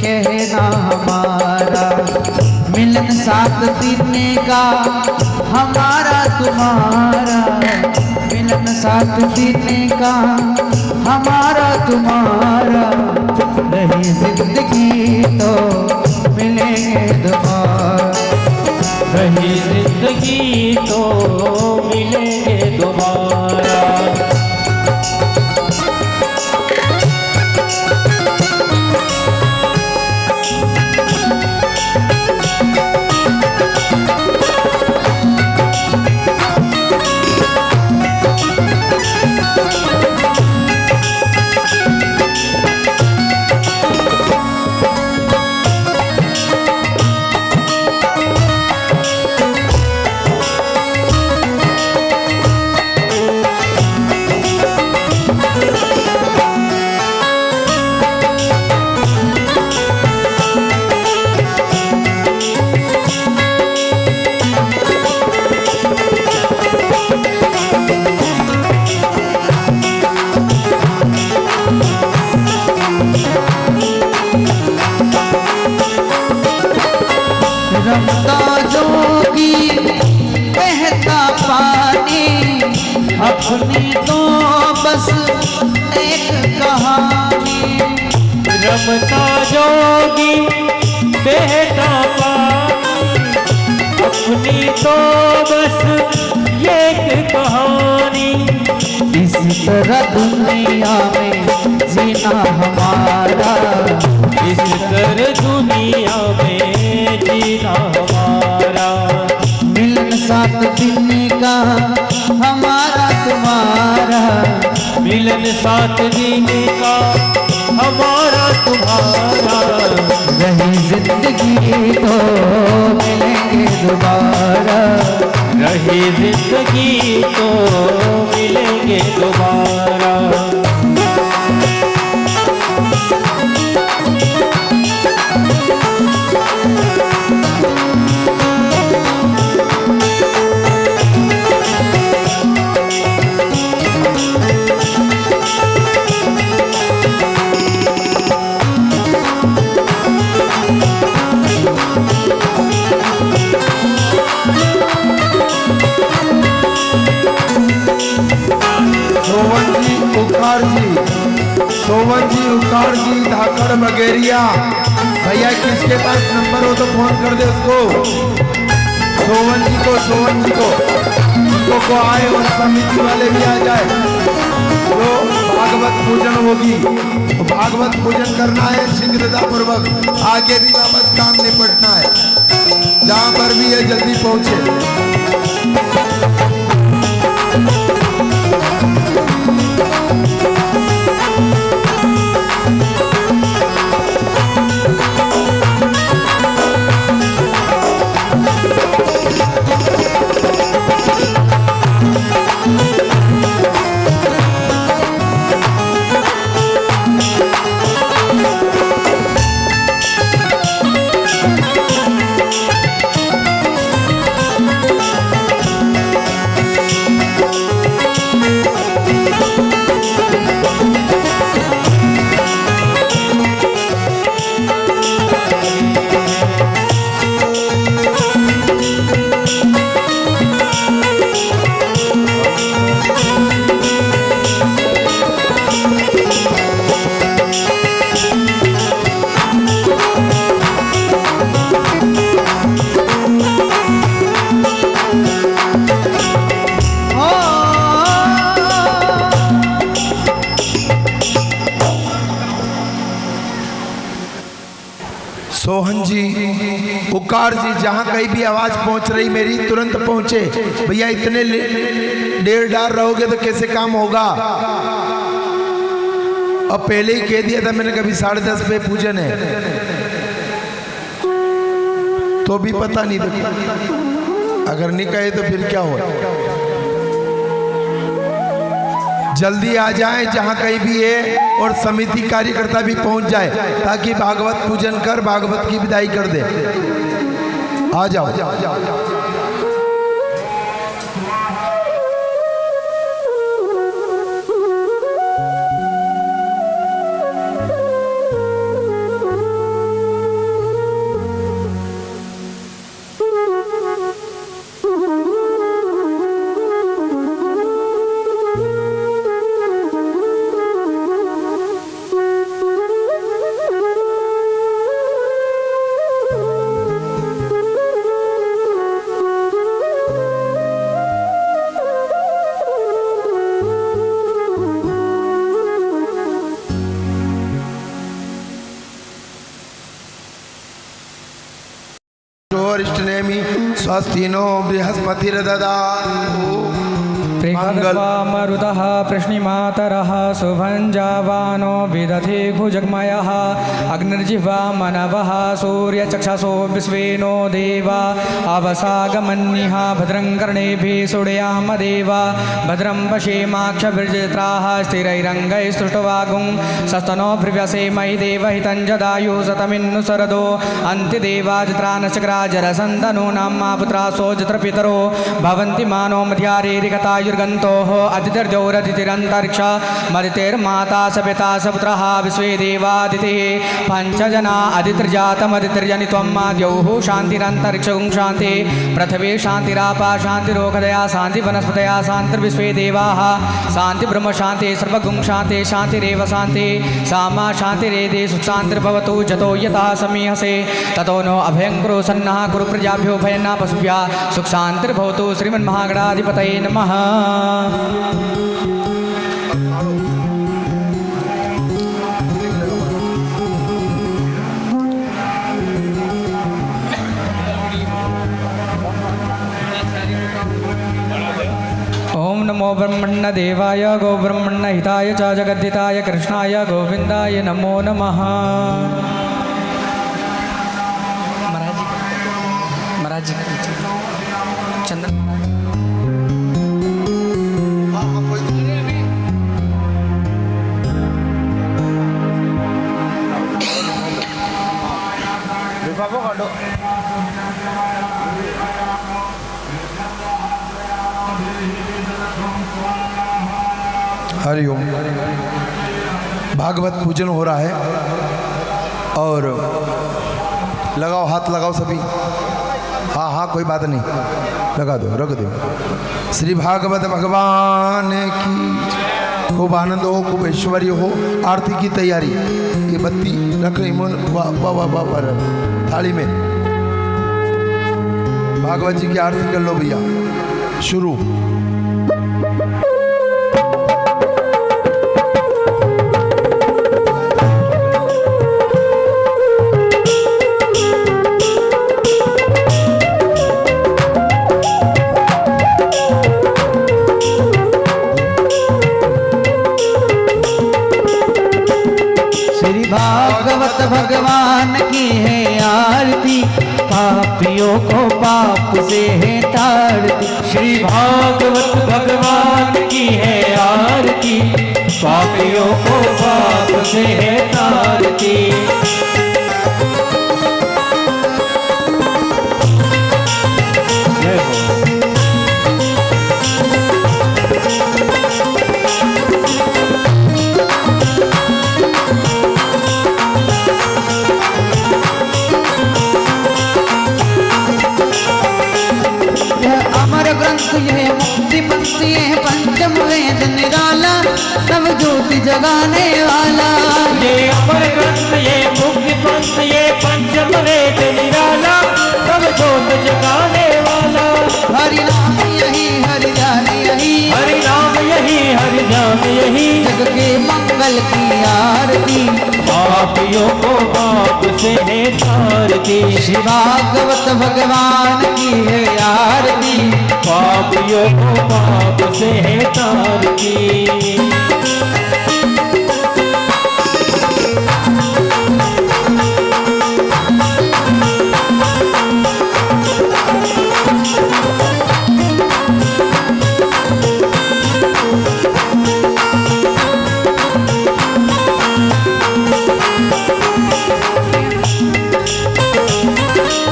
कहना हमारा। मिलन 7 दिन का हमारा तुम्हारा, मिलन 7 दिन का हमारा तुम्हारा, रही जिंदगी तो मिलेंगे दोबारा, रही जिंदगी तो मिलेंगे दोबारा। रमता जोगी बहता पानी, अपनी तो बस एक कहानी, रमता जोगी बहता पानी, अपनी तो बस एक कहानी, इसी तरह दुनिया में जीना हमारा, इस तरह दुनिया में जीना हमारा। मिलन 7 दिन का हमारा तुम्हारा, मिलन 7 दिन का हमारा तुम्हारा, रही जिंदगी तो मिलेंगे दोबारा, रही जिंदगी तो मिलेंगे दोबारा। सोवन जी उकार जी धाकड़ बगेरिया, भैया किसके पास नंबर हो तो फोन कर दे उसको, सोवन जी को उनको को आए और समिति वाले भी आ जाए। तो भागवत पूजन होगी, तो भागवत पूजन करना है शीघ्रता पूर्वक, आगे भी वापस काम निपटना है, जहाँ पर भी है जल्दी पहुँचे। ओंकार जी जहाँ कहीं भी आवाज पहुंच रही मेरी तुरंत पहुंचे। भैया इतने देर डार रहोगे तो कैसे काम होगा। अब पहले ही कह दिया था मैंने कभी 10:30 पे पूजन है, तो भी पता नहीं था। अगर नहीं कहे तो फिर क्या हो। जल्दी आ जाएं जहां कहीं भी है, और समिति कार्यकर्ता भी पहुंच जाए ताकि भागवत पूजन कर भागवत की विदाई कर दे। आ जाओ। इष्टनेमि स्वस्ति नो बृहस्पतिर्ददातु मंगल मरुतः प्रश्निमातरः सुभञ्जावानो विदधे भुजगमयः अग्निर्जिह्वा मनवः सूर्यचक्षसो विश्वेनो देवा अवसागमन्यः भद्रं कर्णेभिः सुडयाम देवा भद्रं पश्येमाक्षभिर्जत्राः स्थिरैरङ्गैस्तुष्टवागुं सस्तनो भृव्यसेमहि देवहितं जदायुः सतमिन्नुसरदो अन्त्यदेवाजत्रानश्चक्राजरसन्दनूनां पुत्रासो जत्रपितरो भवन्ति मानो मध्यारेरिकतायुर्गन्तोः अदितिर्द्यौरदितिरन्तरिक्ष मदितिर्माता सपिता सपुत्रः विश्वे देवादितिः पञ्चजना अदितिर्जातमदितिर्जनित्वं द्यौः शान्तिरन्तरिक्षं शान्ति पृथिवी शान्तिरापा शान्तिरोगदया शान्तिवनस्पतया शान्तिर्विश्वे देवाः शान्तिब्रह्म शान्ति सर्वगुं शान्ति शान्तिरेव शान्ति सामा शान्तिरेदे सुखशान्तिर्भवतु जतो यथा समीहसे ततो नो अभयं कुरु सन्नः कुरु प्रजाभ्यो भयन्न पशुभ्यः सुखशान्तिर्भवतु। श्रीमन्महागणाधिपतये नमः। ओम नमो ब्रह्मण्य देवाय गो ब्रह्मण्य हिताय च जगद्धिताय कृष्णाय गोविंदाय नमो नमः। महाराज जी चंदन हरिओम। भागवत पूजन हो रहा है और लगाओ हाथ लगाओ सभी। हाँ हाँ कोई बात नहीं, लगा दो रख दो। श्री भागवत भगवान की खूब आनंद हो, खूब ऐश्वर्य हो। आरती की तैयारी, ये बत्ती रख पर थाली में। भागवत जी की आरती कर लो भैया। शुरू। भागवत भगवान की है आरती, पापियों को पाप से है तारती। श्री भागवत भगवान की है आरती, पापियों को पाप से है तारती। यह मुक्ति पंक्ति है पंचम वेद निराला, सब ज्योति जगाने वाला। ये अमर ग्रंथ ये मुक्ति पंथ ये पंचम वेद निराला, सब ज्योति जगाने वाला। हरि नाम यही हरि जान यही, हरि नाम यही हरि नाम यही, जग के मंगल की आरती। पापियों को पाप से है तारती। आरती। श्री भागवत भगवान की है आरती, पापियों को पाप से है तारती।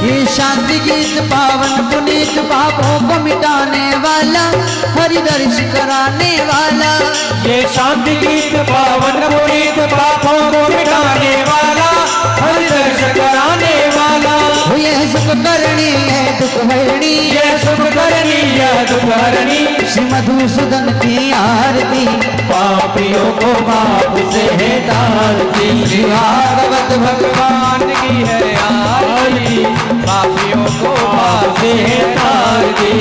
ये शांति गीत पावन पुनीत पापों को मिटाने वाला, हरि दर्श कराने वाला। ये शांति गीत पावन पुनीत पापों को मिटाने वाला, हरि दर्श कराने वाला। ये सुख करणी है दुख हरणी, ये सुख करनी है दुख हरणी। श्री मधुसूदन की आरती, पापियों को पाप से है तारती। श्री भागवत भगवान की है आरती, पापियों को पाप से है तारती।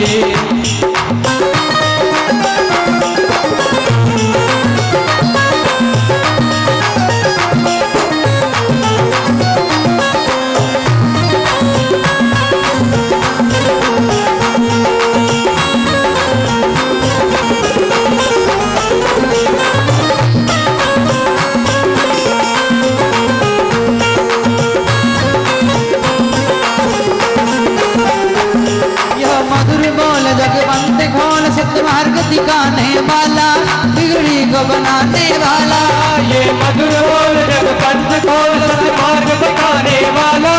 यह मधुर बोल जगवंत खोल सत्य मार्ग दिखाने वाला, बिगड़ी को बनाने वाला। ये मधुर बोल जग पंथ को सत्मार्ग दिखाने वाला,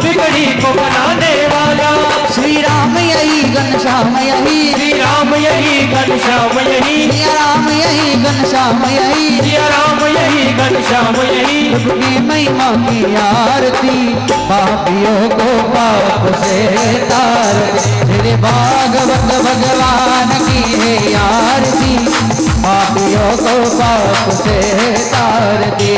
बिगड़ी को बनाने वाला। श्री राम यही घनश्याम यही, श्री राम यही घनश्याम यही, श्री राम यही घनश्याम यही। श्री राम यही घनश्याम यही। प्रभु की महिमा की आरती, पापियों को पाप से तारती। श्री भागवत भगवान की है आरती, पापियों को पाप से तारती।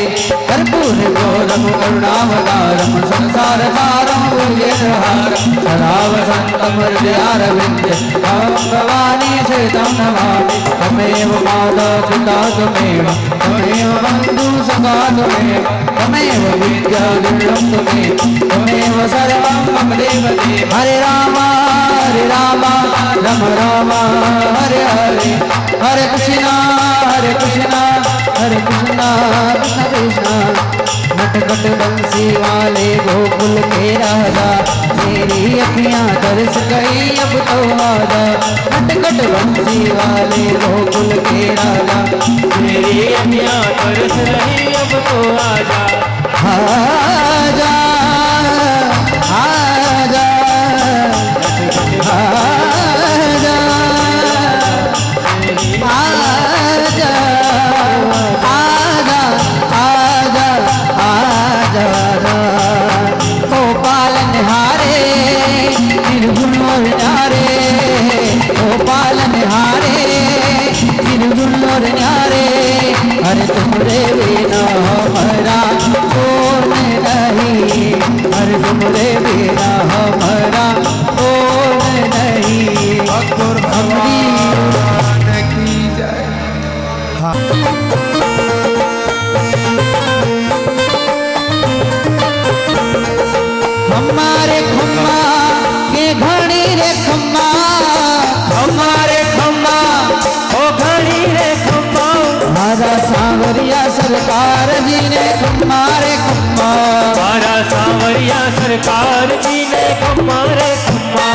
कर्पूर गौरम करुणावतारम संसार सारम भुजगहारम, सदा वसंतम हृदयारविंद भवानी सहितं नमामि। तमेव माता पिता त्वमेव, तमेव बन्धु सखा त्वमेव, तमेव विद्या दिव्यं त्वमेव, त्वमेव सर्वं मम देवते। हरे राम राम राम हरे हरे, हरे कृष्णा कृष्ण कृष्ण कृष्ण। नटखट बंसी वाले गोकुल के राजा, मेरी अखियां तरस गई अब तो आजा। नटखट बंसी वाले गोकुल के राजा, मेरी अखियां तरस रही अब तो आजा। आजा आजा आजा आजा आजा आजा आजा। गोपाल निहारे निर्गुण और न्यारे, गोपाल निहारे निर्गुण और न्यारे। अरे तुमरे बिना हमारा कौन नहीं, अरे तुमरे बिना हमारा कौन नहीं। ठाकुर भगवान की जय। हाँ। हमारे खम्मा के घड़ी रे खम्मा, हमारे खम्मा ओ घड़ी रे खम्मा। हमारा सांवरिया सरकार जी ने खम्मा रे खम्मा। हमारा सांवरिया सरकार जी ने खम्मा रे खम्मा।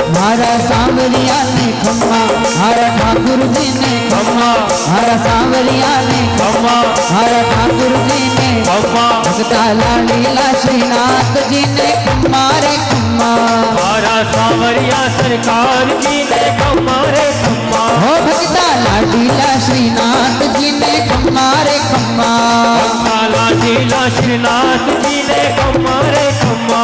हमारा सांवरिया ने खम्मा, हमारा ठाकुर जी ने खम्मा, हमारा सांवरिया ने खम्मा, हमारा ठाकुर जी ने खम्मा। भक्ता लाडीला श्रीनाथ जी ने खम्मा रे खम्मा। हमारा सांवरिया सरकार जी ने खम्मा रे खम्मा। हो भक्ता लाडीला श्रीनाथ जी ने खम्मा रे खम्मा। भक्ता लाडीला श्रीनाथ जी ने खम्मा रे खम्मा।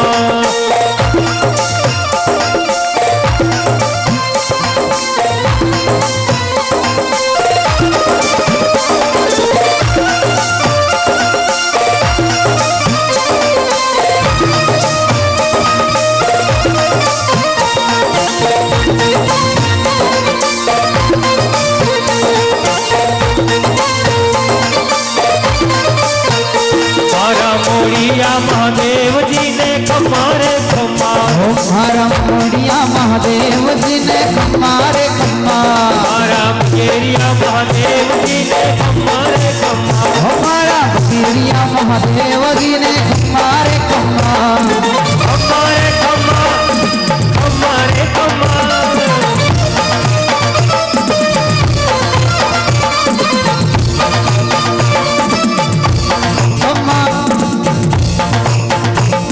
हमारा मोड़िया महादेव जी ने हमारे खम्मा हमारा मुकेरिया महादेव जी ने हमारे खम्मा हमारा मुकेरिया महादेव जी ने हमारे खम्मा हमारे खम्मा हमारे खम्मा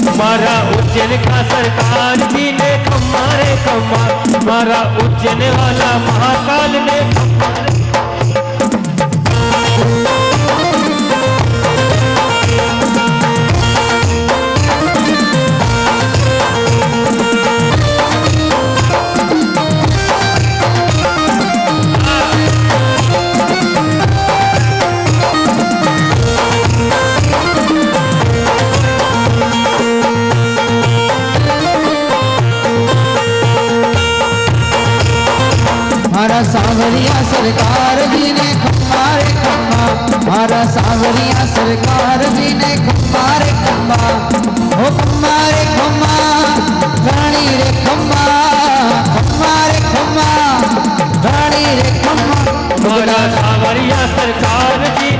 हमारा उज्जैन का सरकार जी ने हमारे खम्मा हमारा उज्जैन वाला महाकाल ने हमारा सांवरिया सरकार जी ने हमारे खम्मा हमारा सांवरिया सरकार जी ने हमारे खम्मा ओ हमारे खम्मा रानी रे खम्मा हमारे खम्मा रानी रे खम्मा हमारा सांवरिया सरकार जी